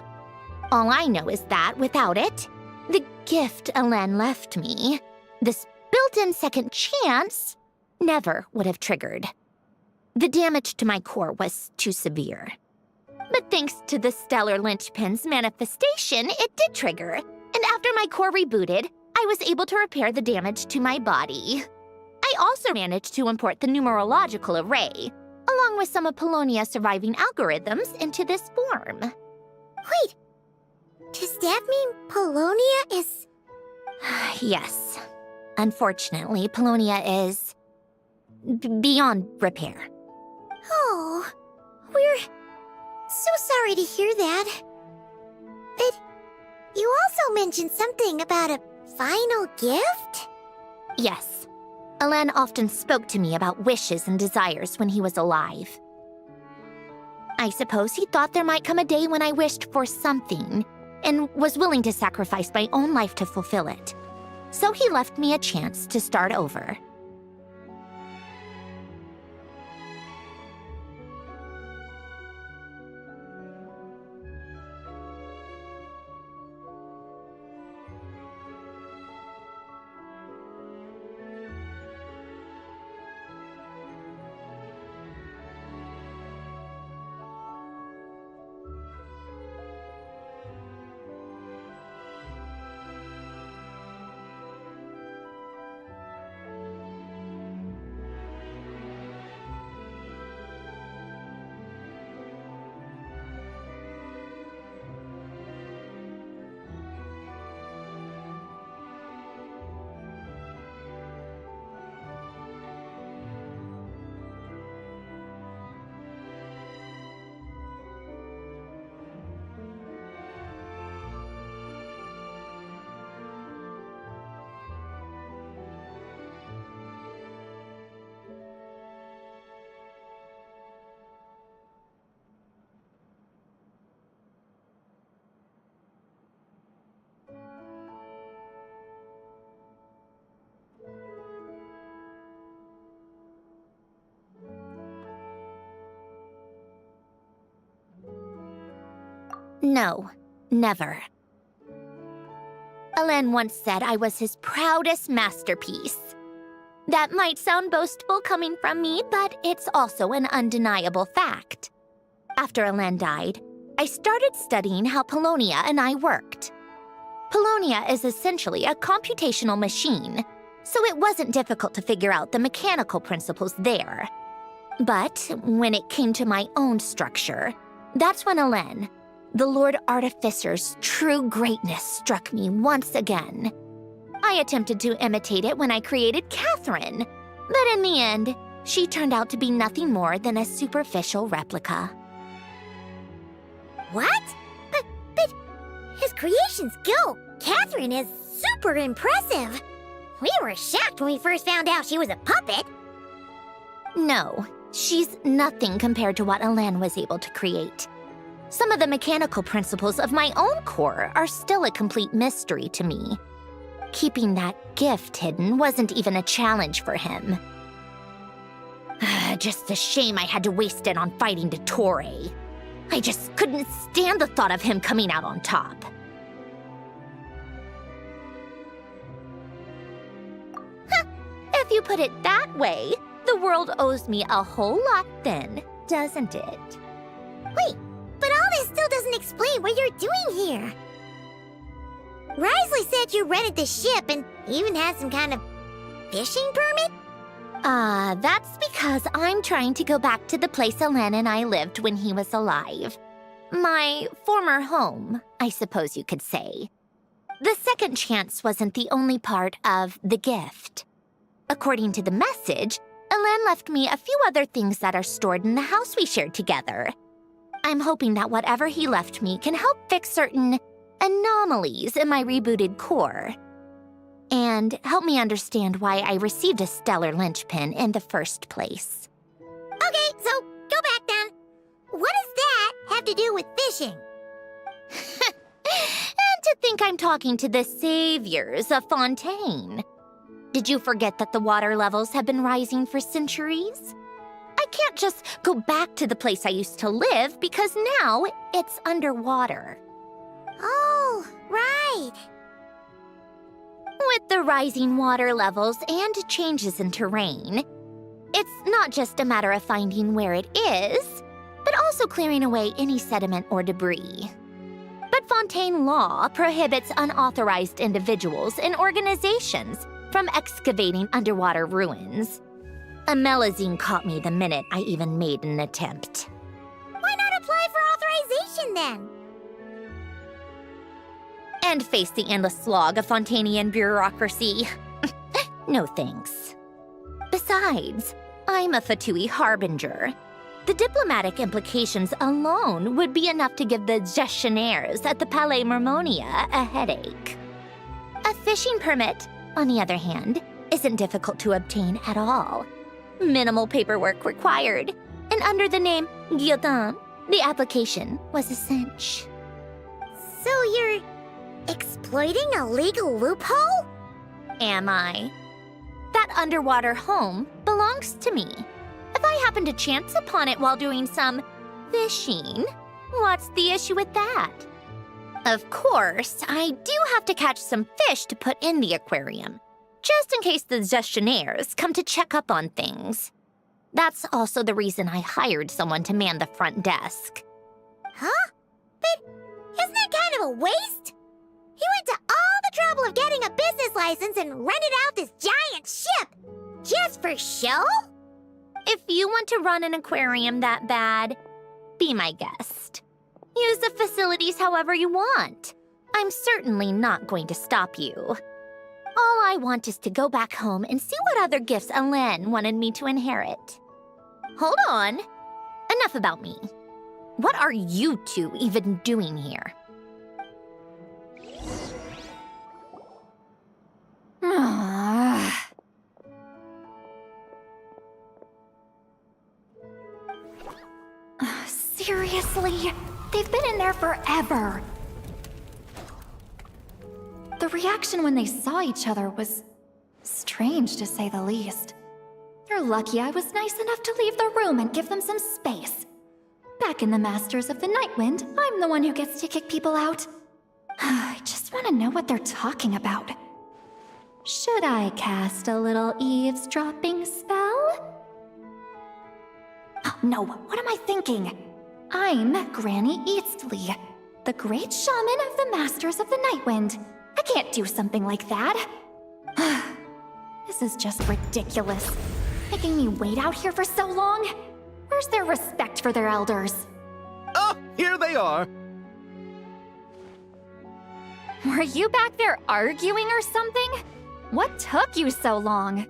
All I know is that without it, the gift Alen left me, this built-in second chance, never would have triggered. The damage to my core was too severe. But thanks to the stellar linchpin's manifestation, it did trigger. And after my core rebooted, I was able to repair the damage to my body. I also managed to import the numerological array, along with some of Polonia's surviving algorithms, into this form. Wait, does that mean Polonia is... Yes. Unfortunately, Polonia is... beyond repair. Oh, we're so sorry to hear that. But you also mentioned something about a final gift? Yes. Alen often spoke to me about wishes and desires when he was alive. I suppose he thought there might come a day when I wished for something, and was willing to sacrifice my own life to fulfill it. So he left me a chance to start over. No, never. Alen once said I was his proudest masterpiece. That might sound boastful coming from me, but it's also an undeniable fact. After Alen died, I started studying how Paulownia and I worked. Paulownia is essentially a computational machine, so it wasn't difficult to figure out the mechanical principles there. But when it came to my own structure, that's when Alen, the Lord Artificer's true greatness, struck me once again. I attempted to imitate it when I created Catherine, but in the end, she turned out to be nothing more than a superficial replica. What? But his creation skill, Catherine, is super impressive. We were shocked when we first found out she was a puppet. No, she's nothing compared to what Alen was able to create. Some of the mechanical principles of my own core are still a complete mystery to me. Keeping that gift hidden wasn't even a challenge for him. Just a shame I had to waste it on fighting Dottore. I just couldn't stand the thought of him coming out on top. If you put it that way, the world owes me a whole lot then, doesn't it? Wait, but all this still doesn't explain what you're doing here. Risley said you rented the ship and even had some kind of fishing permit? That's because I'm trying to go back to the place Alen and I lived when he was alive. My former home, I suppose you could say. The second chance wasn't the only part of the gift. According to the message, Alen left me a few other things that are stored in the house we shared together. I'm hoping that whatever he left me can help fix certain anomalies in my rebooted core. And help me understand why I received a stellar linchpin in the first place. Okay, so go back then. What does that have to do with fishing? And to think I'm talking to the saviors of Fontaine. Did you forget that the water levels have been rising for centuries? I can't just go back to the place I used to live because now it's underwater. Oh, right. With the rising water levels and changes in terrain, it's not just a matter of finding where it is, but also clearing away any sediment or debris. But Fontaine law prohibits unauthorized individuals and organizations from excavating underwater ruins. A Melazine caught me the minute I even made an attempt. Why not apply for authorization then? And face the endless slog of Fontainian bureaucracy. No thanks. Besides, I'm a Fatui harbinger. The diplomatic implications alone would be enough to give the gestionnaires at the Palais Mermonia a headache. A fishing permit, on the other hand, isn't difficult to obtain at all. Minimal paperwork required, and under the name Guillotin, the application was a cinch. So you're exploiting a legal loophole? Am I? That underwater home belongs to me. If I happen to chance upon it while doing some fishing, what's the issue with that? Of course, I do have to catch some fish to put in the aquarium, just in case the gestionnaires come to check up on things. That's also the reason I hired someone to man the front desk. Huh? But isn't that kind of a waste? He went to all the trouble of getting a business license and rented out this giant ship. Just for show? If you want to run an aquarium that bad, be my guest. Use the facilities however you want. I'm certainly not going to stop you. All I want is to go back home and see what other gifts Alen wanted me to inherit. Hold on. Enough about me. What are you two even doing here? Seriously? They've been in there forever. The reaction when they saw each other was strange, to say the least. You're lucky I was nice enough to leave the room and give them some space. Back in the Masters of the Nightwind, I'm the one who gets to kick people out. I just want to know what they're talking about. Should I cast a little eavesdropping spell? Oh, no, what am I thinking? I'm Granny Eastley, the great shaman of the Masters of the Nightwind. I can't do something like that. This is just ridiculous. Making me wait out here for so long? Where's their respect for their elders? Oh, here they are. Were you back there arguing or something? What took you so long?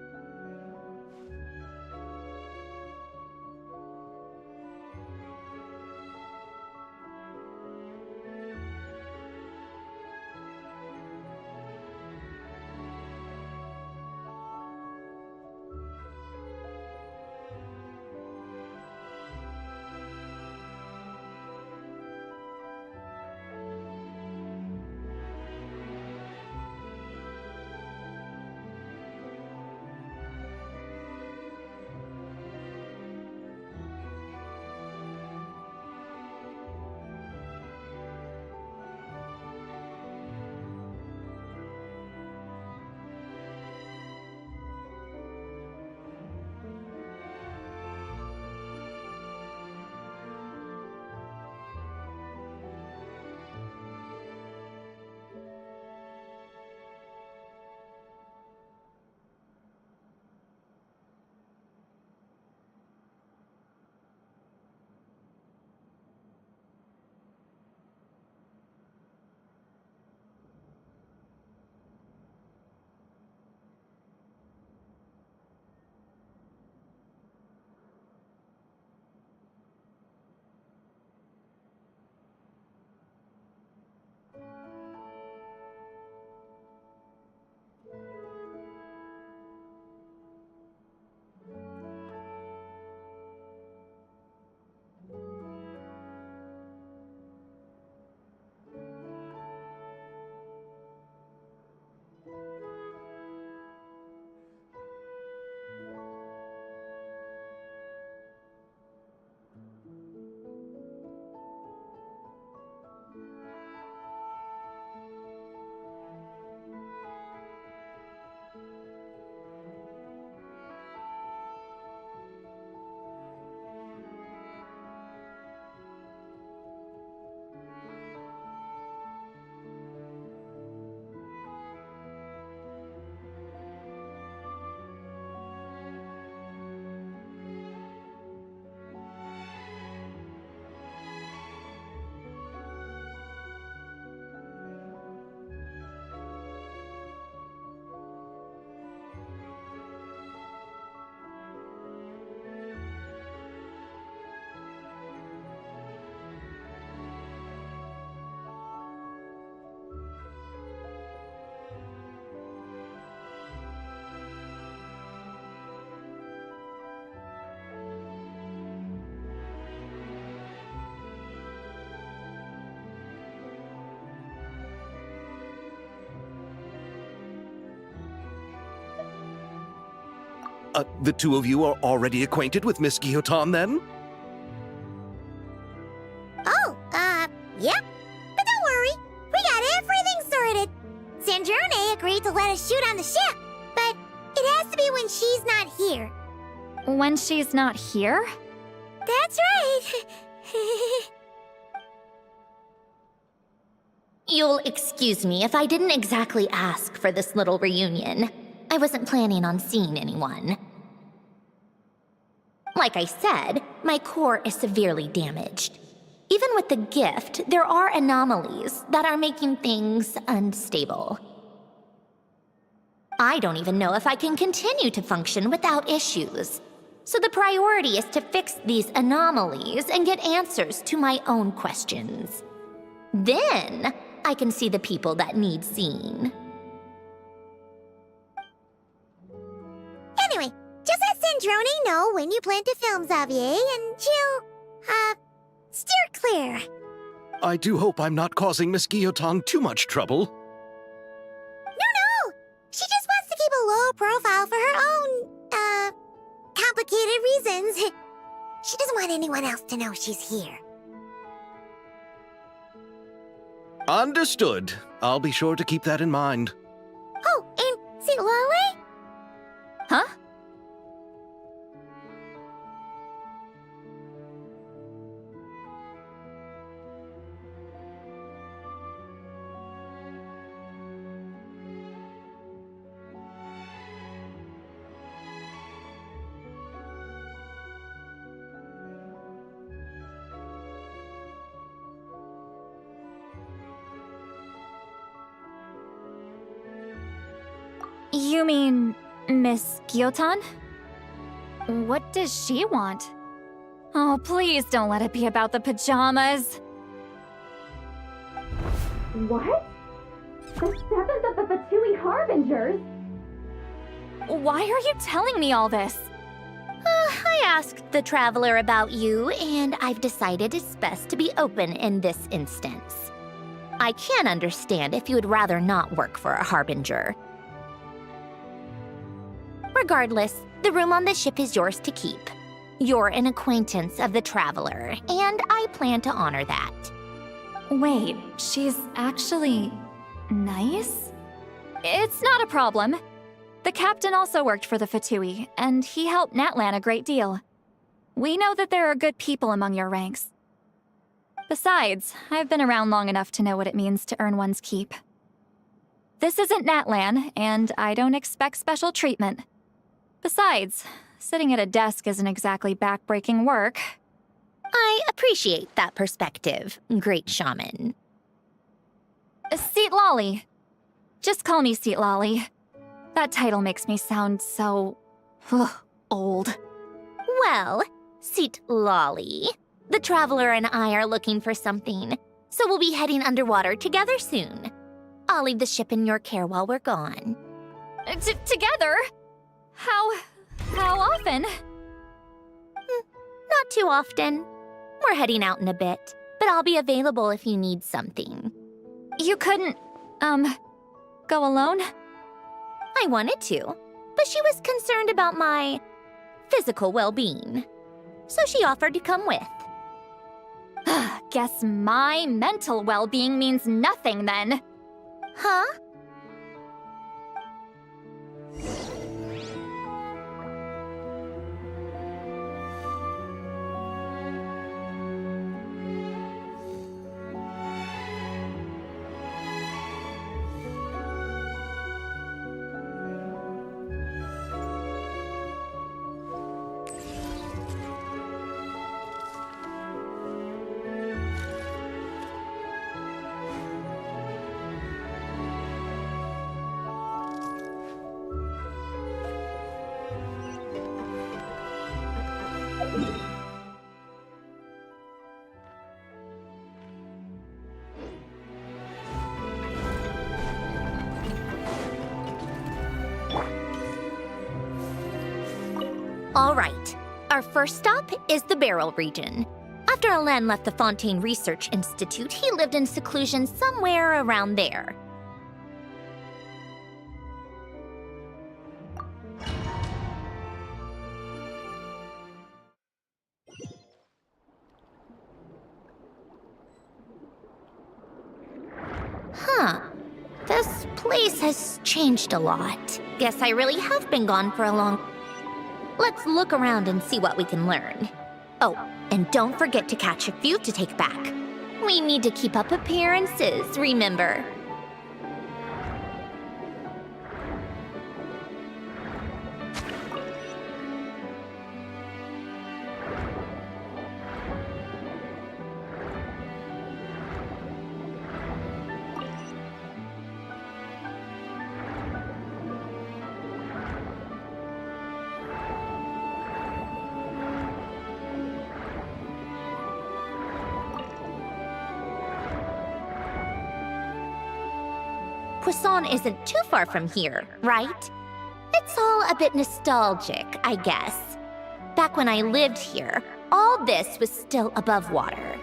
The two of you are already acquainted with Miss Guillotin, then? Oh, yep. But don't worry, we got everything sorted. Sandrone agreed to let us shoot on the ship, but it has to be when she's not here. When she's not here? That's right. You'll excuse me if I didn't exactly ask for this little reunion. I wasn't planning on seeing anyone. Like I said, my core is severely damaged. Even with the gift, there are anomalies that are making things unstable. I don't even know if I can continue to function without issues. So the priority is to fix these anomalies and get answers to my own questions. Then, I can see the people that need seeing. Anyway, just let Sandrone know when you plan to film Xavier, and she'll, steer clear. I do hope I'm not causing Miss Guillotin too much trouble. No! She just wants to keep a low profile for her own, complicated reasons. She doesn't want anyone else to know she's here. Understood. I'll be sure to keep that in mind. Oh, and see Lale? Huh? You mean Miss Gyotan? What does she want? Oh, please don't let it be about the pajamas. What? The 7th of the Fatui Harbingers? Why are you telling me all this? I asked the Traveler about you, and I've decided it's best to be open in this instance. I can understand if you would rather not work for a Harbinger. Regardless, the room on the ship is yours to keep. You're an acquaintance of the Traveler, and I plan to honor that. Wait, she's actually nice? It's not a problem. The captain also worked for the Fatui, and he helped Natlan a great deal. We know that there are good people among your ranks. Besides, I've been around long enough to know what it means to earn one's keep. This isn't Natlan, and I don't expect special treatment. Besides, sitting at a desk isn't exactly back-breaking work. I appreciate that perspective, great shaman. Seat Lolly. Just call me Seat Lolly. That title makes me sound so... old. Well, Seat Lolly, the Traveler and I are looking for something, so we'll be heading underwater together soon. I'll leave the ship in your care while we're gone. Together? How often? Not too often. We're heading out in a bit, but I'll be available if you need something. You couldn't, go alone? I wanted to, but she was concerned about my physical well-being, so she offered to come with. Guess my mental well-being means nothing then. Huh? All right, our first stop is the Beryl region. After Alain left the Fontaine Research Institute, he lived in seclusion somewhere around there. Huh. This place has changed a lot. Guess I really have been gone for a long... Let's look around and see what we can learn. Oh, and don't forget to catch a few to take back. We need to keep up appearances, remember? Poisson isn't too far from here, right? It's all a bit nostalgic, I guess. Back when I lived here, all this was still above water.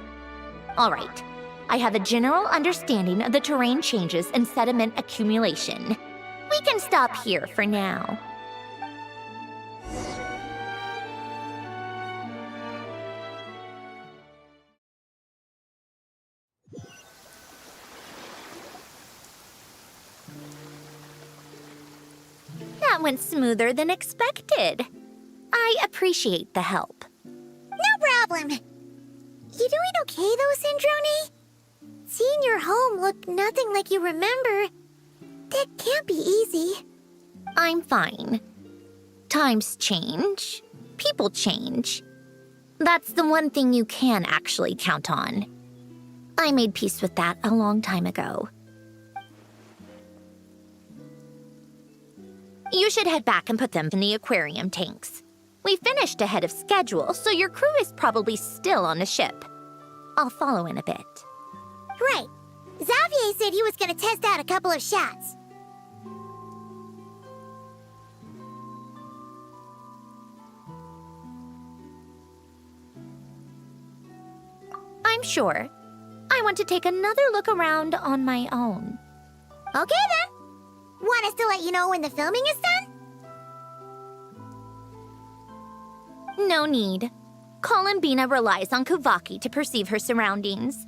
All right, I have a general understanding of the terrain changes and sediment accumulation. We can stop here for now. went smoother than expected. I appreciate the help. No problem. You doing okay though, Syndrome? Seeing your home look nothing like you remember, that can't be easy. I'm fine. Times change. People change. That's the one thing you can actually count on. I made peace with that a long time ago. You should head back and put them in the aquarium tanks. We finished ahead of schedule, so your crew is probably still on the ship. I'll follow in a bit. Right. Xavier said he was gonna test out a couple of shots. I'm sure. I want to take another look around on my own. Okay then. Want us to let you know when the filming is done? No need. Columbina relies on Kuvaki to perceive her surroundings.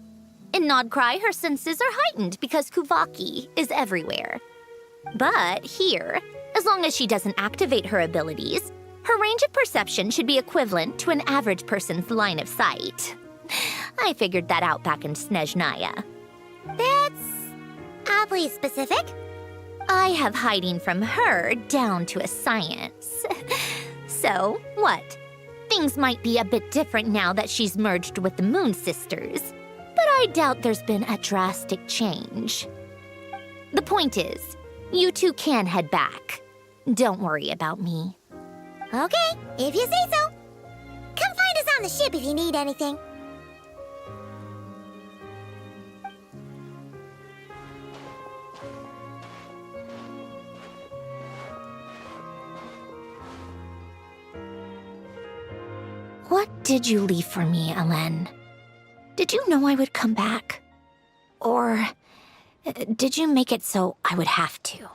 In Nodcry, her senses are heightened because Kuvaki is everywhere. But here, as long as she doesn't activate her abilities, her range of perception should be equivalent to an average person's line of sight. I figured that out back in Snezhnaya. That's oddly specific. I have hiding from her down to a science. So, what? Things might be a bit different now that she's merged with the Moon Sisters, but I doubt there's been a drastic change. The point is, you two can head back. Don't worry about me. Okay, if you say so. Come find us on the ship if you need anything. What did you leave for me, Elen? Did you know I would come back? Or did you make it so I would have to?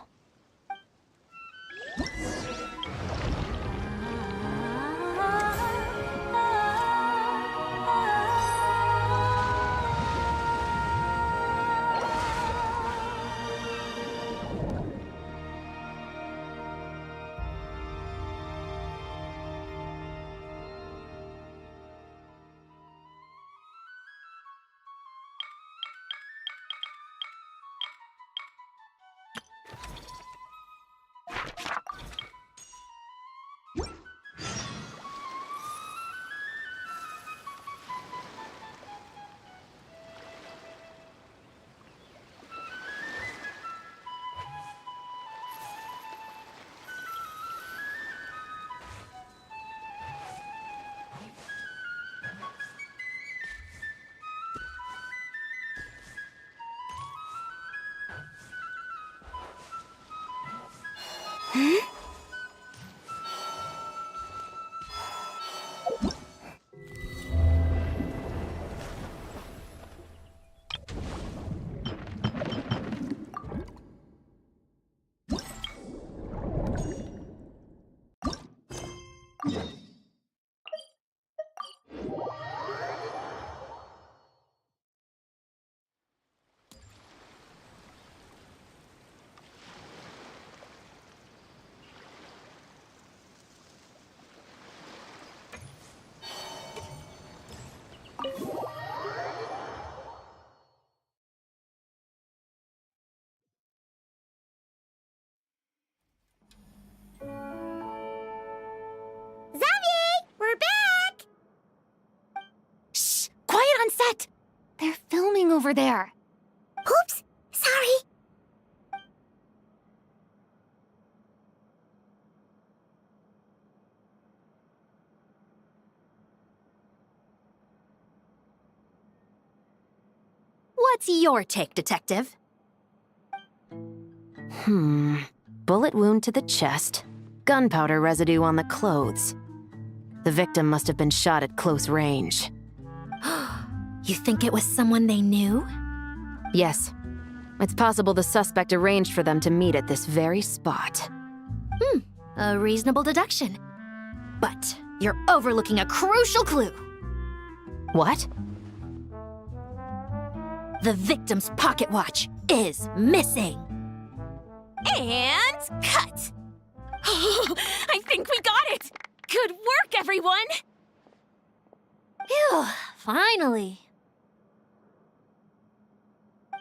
We're back! Shh! Quiet on set! They're filming over there. Oops, sorry. What's your take, Detective? Bullet wound to the chest. Gunpowder residue on the clothes. The victim must have been shot at close range. You think it was someone they knew? Yes. It's possible the suspect arranged for them to meet at this very spot. A reasonable deduction. But you're overlooking a crucial clue. What? The victim's pocket watch is missing. And cut! I think we got it! Good work, everyone! Phew, finally.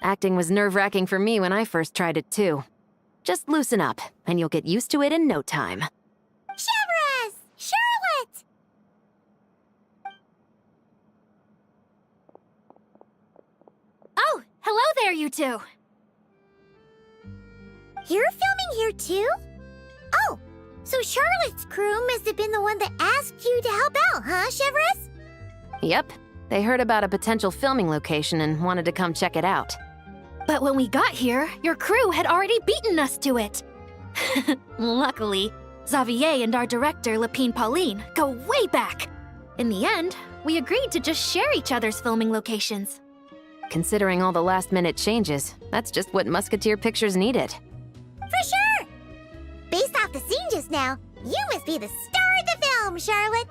Acting was nerve-wracking for me when I first tried it, too. Just loosen up, and you'll get used to it in no time. Chevrez! Charlotte! Oh, hello there, you two! You're filming here too? Oh, so Charlotte's crew must have been the one that asked you to help out, huh, Chevrez? Yep, they heard about a potential filming location and wanted to come check it out. But when we got here, your crew had already beaten us to it. Luckily, Xavier and our director, Lapine Pauline, go way back. In the end, we agreed to just share each other's filming locations. Considering all the last-minute changes, that's just what Musketeer Pictures needed. For sure! Based off the scene just now, you must be the star of the film, Charlotte!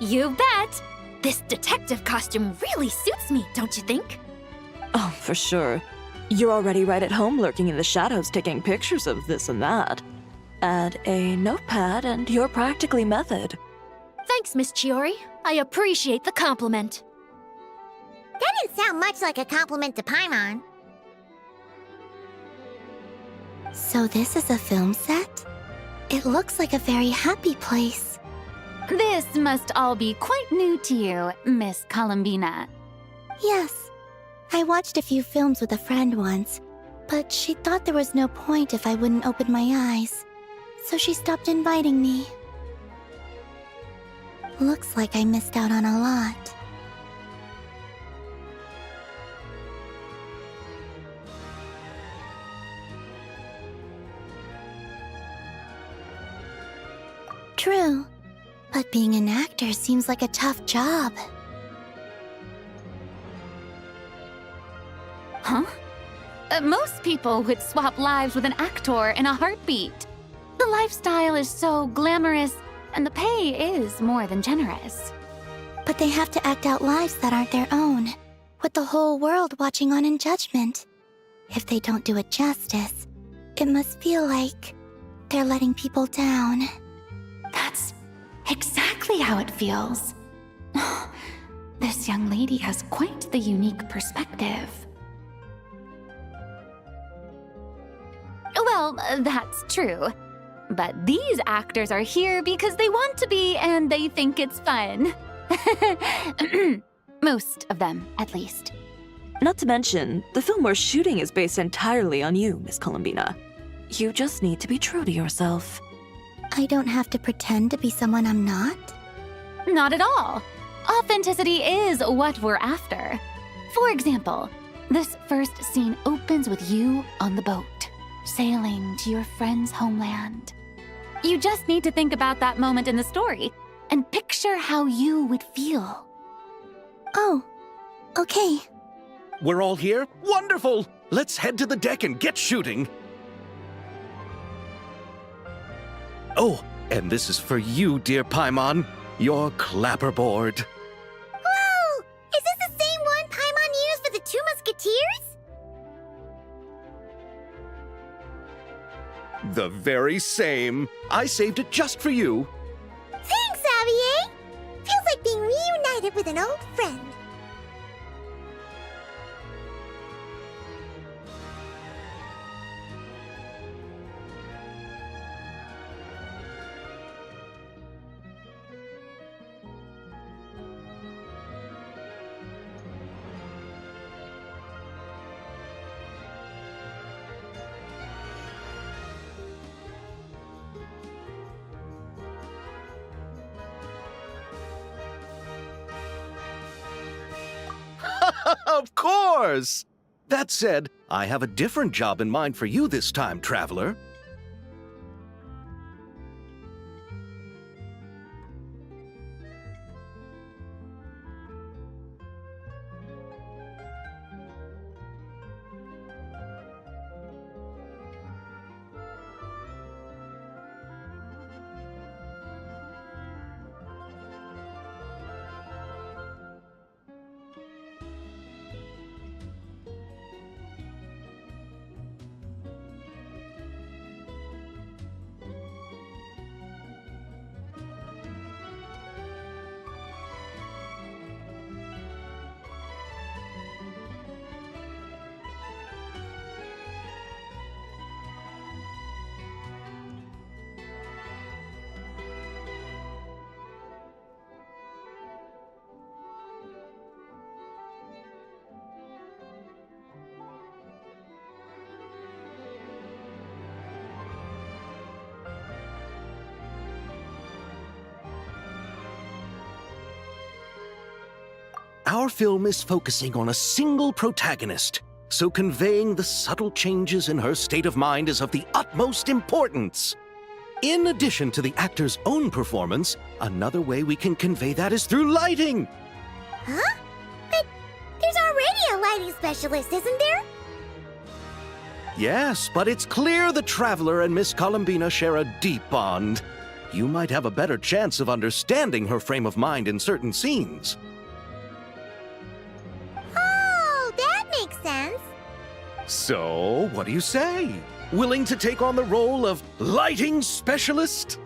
You bet! This detective costume really suits me, don't you think? Oh, for sure. You're already right at home lurking in the shadows taking pictures of this and that. Add a notepad and you're practically method. Thanks, Miss Chiori. I appreciate the compliment. That didn't sound much like a compliment to Paimon. So this is a film set? It looks like a very happy place. This must all be quite new to you, Miss Columbina. Yes. I watched a few films with a friend once, but she thought there was no point if I wouldn't open my eyes. So she stopped inviting me. Looks like I missed out on a lot. True, but being an actor seems like a tough job. Huh? Most people would swap lives with an actor in a heartbeat. The lifestyle is so glamorous, and the pay is more than generous. But they have to act out lives that aren't their own, with the whole world watching on in judgment. If they don't do it justice, it must feel like they're letting people down. That's exactly how it feels. This young lady has quite the unique perspective. Well, that's true. But these actors are here because they want to be and they think it's fun. Most of them, at least. Not to mention, the film we're shooting is based entirely on you, Miss Columbina. You just need to be true to yourself. I don't have to pretend to be someone I'm not? Not at all. Authenticity is what we're after. For example, this first scene opens with you on the boat, sailing to your friend's homeland. You just need to think about that moment in the story and picture how you would feel. Oh, okay. We're all here? Wonderful! Let's head to the deck and get shooting. Oh, and this is for you, dear Paimon, your clapperboard. Whoa! Is this the same one Paimon used for the Two Musketeers? The very same. I saved it just for you. Thanks, Xavier! Feels like being reunited with an old friend. Of course! That said, I have a different job in mind for you this time, traveler. Our film is focusing on a single protagonist, so conveying the subtle changes in her state of mind is of the utmost importance. In addition to the actor's own performance, another way we can convey that is through lighting. Huh? But there's already a lighting specialist, isn't there? Yes, but it's clear the Traveler and Miss Columbina share a deep bond. You might have a better chance of understanding her frame of mind in certain scenes. Oh, that makes sense. So, what do you say? Willing to take on the role of lighting specialist?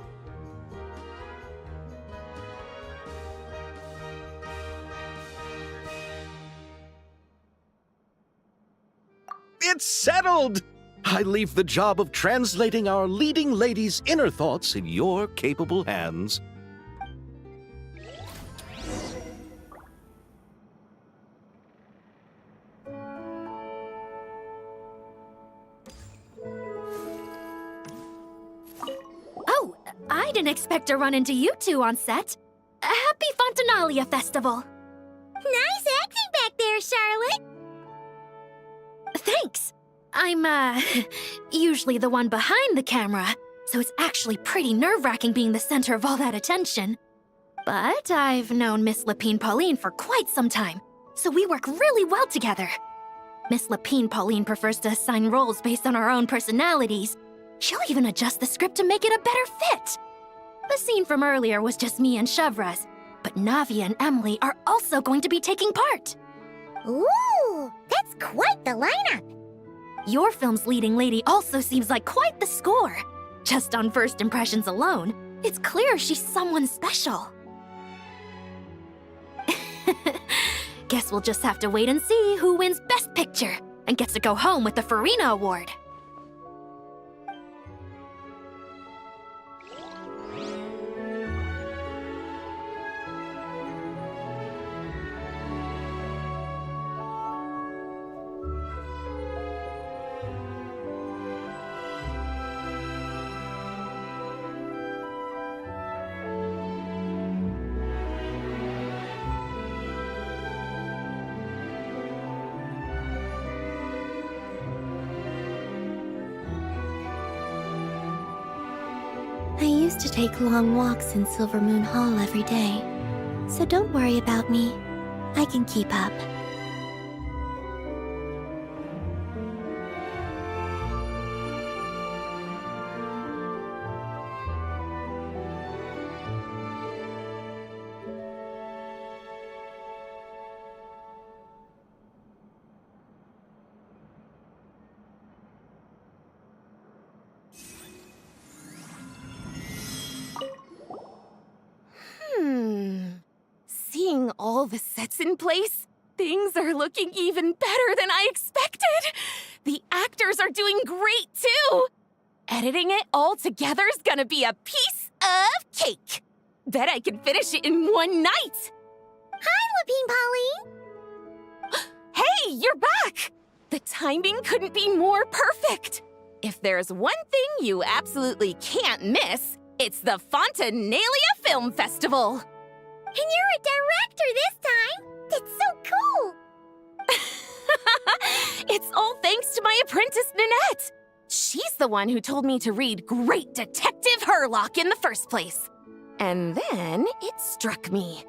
It's settled! I leave the job of translating our leading lady's inner thoughts in your capable hands. Oh, I didn't expect to run into you two on set. Happy Fontanalia Festival! Nice acting back there, Charlotte. Thanks. I'm, usually the one behind the camera, so it's actually pretty nerve-wracking being the center of all that attention. But I've known Miss Lapine Pauline for quite some time, so we work really well together. Miss Lapine Pauline prefers to assign roles based on our own personalities. She'll even adjust the script to make it a better fit. The scene from earlier was just me and Chevraz, but Navia and Emily are also going to be taking part. Ooh, that's quite the lineup. Your film's leading lady also seems like quite the score. Just on first impressions alone, it's clear she's someone special. Guess we'll just have to wait and see who wins Best Picture and gets to go home with the Farina Award. I used to take long walks in Silver Moon Hall every day, so don't worry about me. I can keep up. Seeing all the sets in place, things are looking even better than I expected. The actors are doing great too. Editing it all together is gonna be a piece of cake. Bet I can finish it in one night. Hi, Lapine Pauline. Hey, you're back! The timing couldn't be more perfect. If there's one thing you absolutely can't miss, it's the Fontanalia Film Festival. And you're a director this time. That's so cool. It's all thanks to my apprentice, Nanette. She's the one who told me to read Great Detective Herlock in the first place. And then it struck me.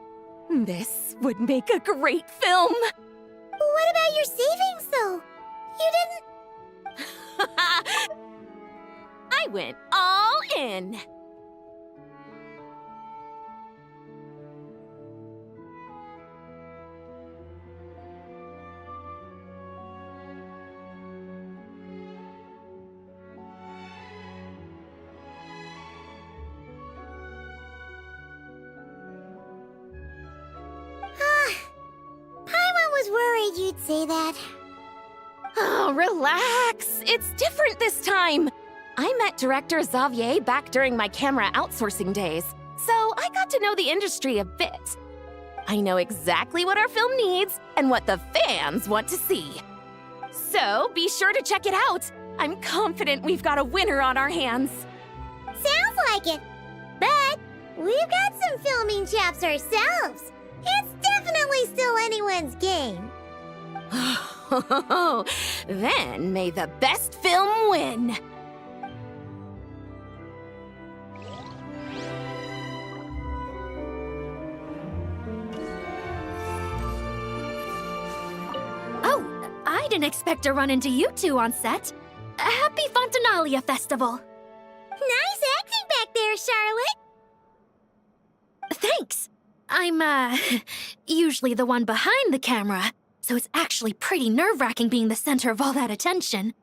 This would make a great film. What about your savings, though? You didn't... I went all in. Paimon was worried you'd say that. Oh, relax. It's different this time. I met director Xavier back during my camera outsourcing days, so I got to know the industry a bit. I know exactly what our film needs and what the fans want to see. So be sure to check it out. I'm confident we've got a winner on our hands. Sounds like it. But we've got some filming chops ourselves. It's definitely still anyone's game. Then may the best film win. Oh, I didn't expect to run into you two on set. Happy Fontaine Festival. Nice acting back there, Charlotte. Thanks. I'm, usually the one behind the camera, so it's actually pretty nerve-wracking being the center of all that attention.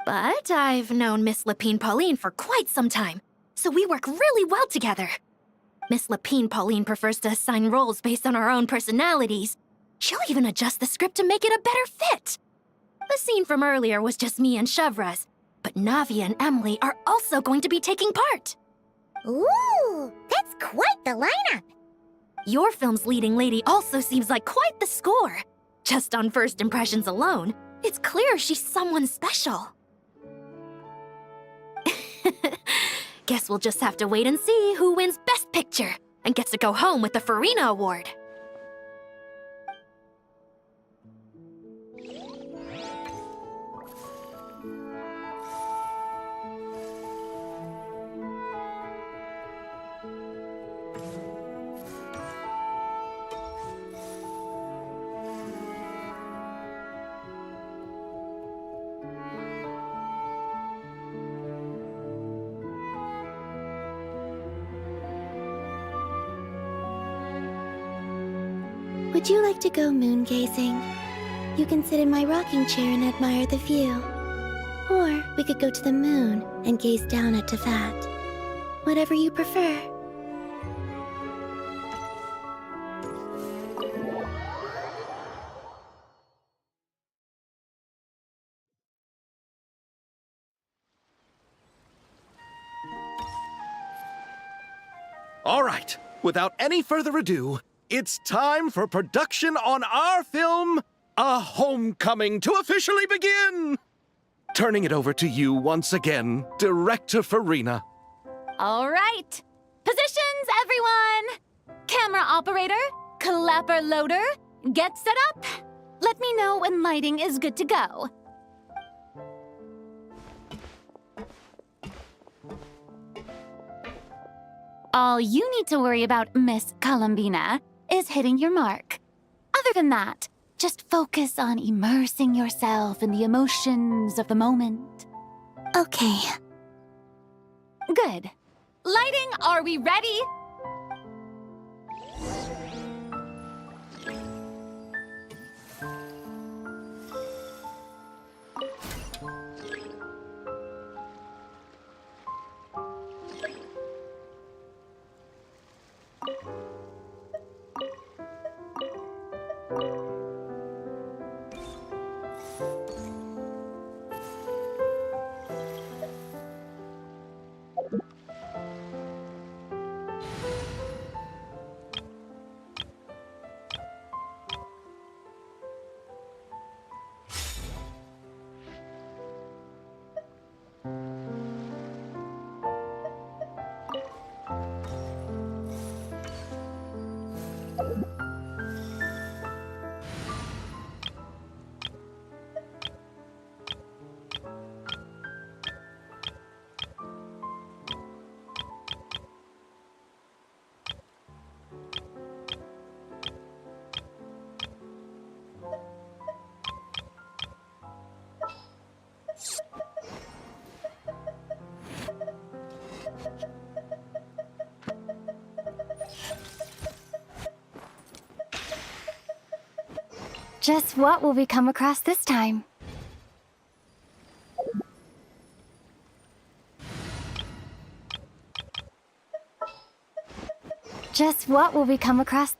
But I've known Miss Lapine Pauline for quite some time, so we work really well together. Miss Lapine Pauline prefers to assign roles based on our own personalities. She'll even adjust the script to make it a better fit. The scene from earlier was just me and Chevres, but Navia and Emily are also going to be taking part. Ooh, that's quite the lineup. Your film's leading lady also seems like quite the score. Just on first impressions alone, it's clear she's someone special. Guess we'll just have to wait and see who wins Best Picture and gets to go home with the Farina Award. Would you like to go moon gazing? You can sit in my rocking chair and admire the view. Or we could go to the moon and gaze down at Tefat. Whatever you prefer. All right, without any further ado, it's time for production on our film, A Homecoming, to officially begin! Turning it over to you once again, Director Farina. All right. Positions, everyone! Camera operator, clapper loader, get set up. Let me know when lighting is good to go. All you need to worry about, Miss Columbina, is hitting your mark. Other than that, just focus on immersing yourself in the emotions of the moment. Okay. Good. Lighting, are we ready? Just what will we come across this time? Just what will we come across?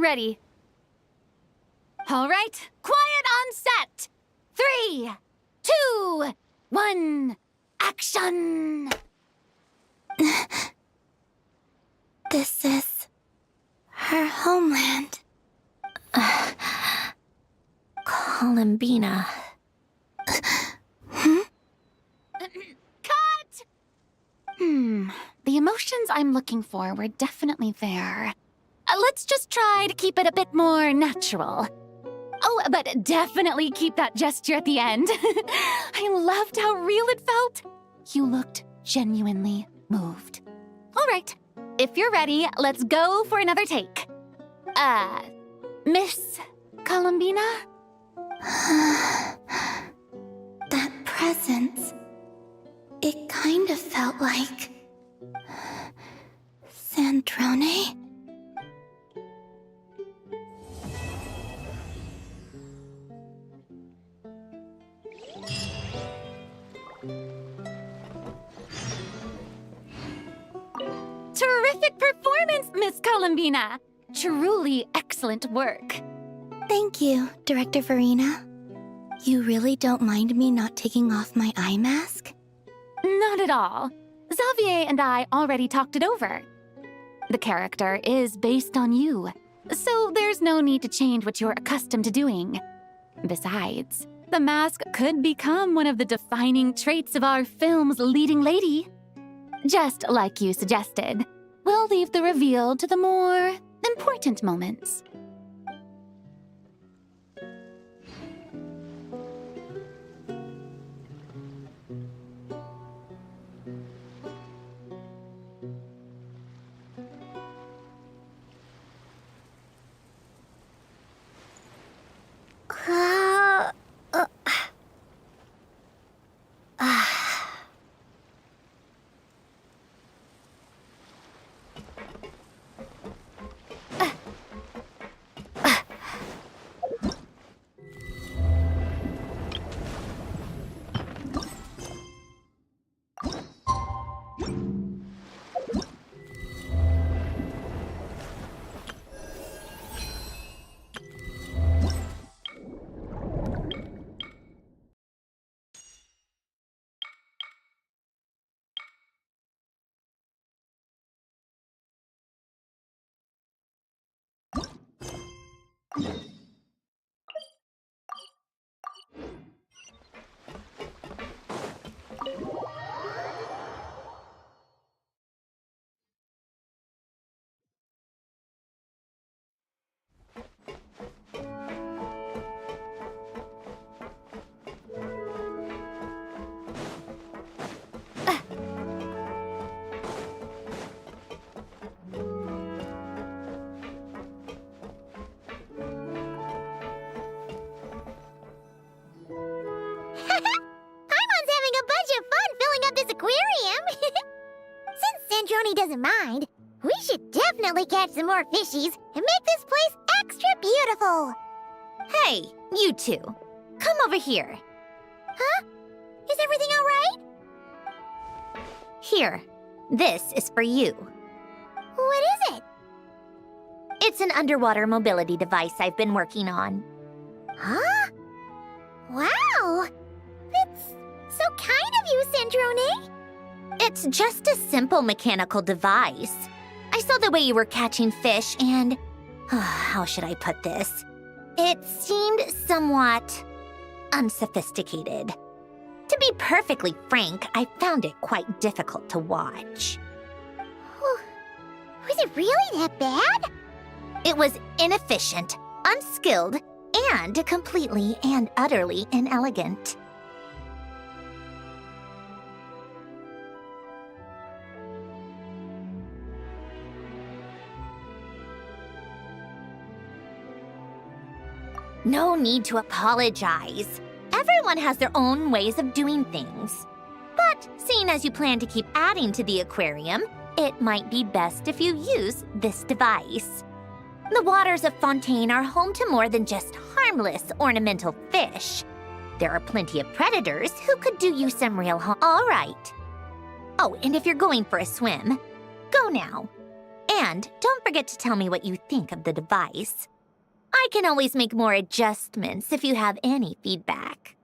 Ready. All right, quiet on set. 3, 2, 1, action! This is her homeland. Columbina. Cut! The emotions I'm looking for were definitely there. Let's just try to keep it a bit more natural. Oh, but definitely keep that gesture at the end. I loved how real it felt. You looked genuinely moved. All right, if you're ready, let's go for another take. Miss Columbina? That presence. It kind of felt like... Sandrone? Terrific performance, Miss Columbina! Truly excellent work. Thank you, Director Verena. You really don't mind me not taking off my eye mask? Not at all. Xavier and I already talked it over. The character is based on you, so there's no need to change what you're accustomed to doing. Besides, the mask could become one of the defining traits of our film's leading lady. Just like you suggested, we'll leave the reveal to the more important moments. Sandrone doesn't mind, we should definitely catch some more fishies and make this place extra beautiful. Hey, you two. Come over here. Huh? Is everything all right? Here. This is for you. What is it? It's an underwater mobility device I've been working on. Huh? Wow! That's so kind of you, Sandrone. It's just a simple mechanical device. I saw the way you were catching fish and... how should I put this? It seemed somewhat... unsophisticated. To be perfectly frank, I found it quite difficult to watch. Was it really that bad? It was inefficient, unskilled, and completely and utterly inelegant. No need to apologize. Everyone has their own ways of doing things. But seeing as you plan to keep adding to the aquarium, it might be best if you use this device. The waters of Fontaine are home to more than just harmless ornamental fish. There are plenty of predators who could do you some real harm. All right. Oh, and if you're going for a swim, go now. And don't forget to tell me what you think of the device. I can always make more adjustments if you have any feedback.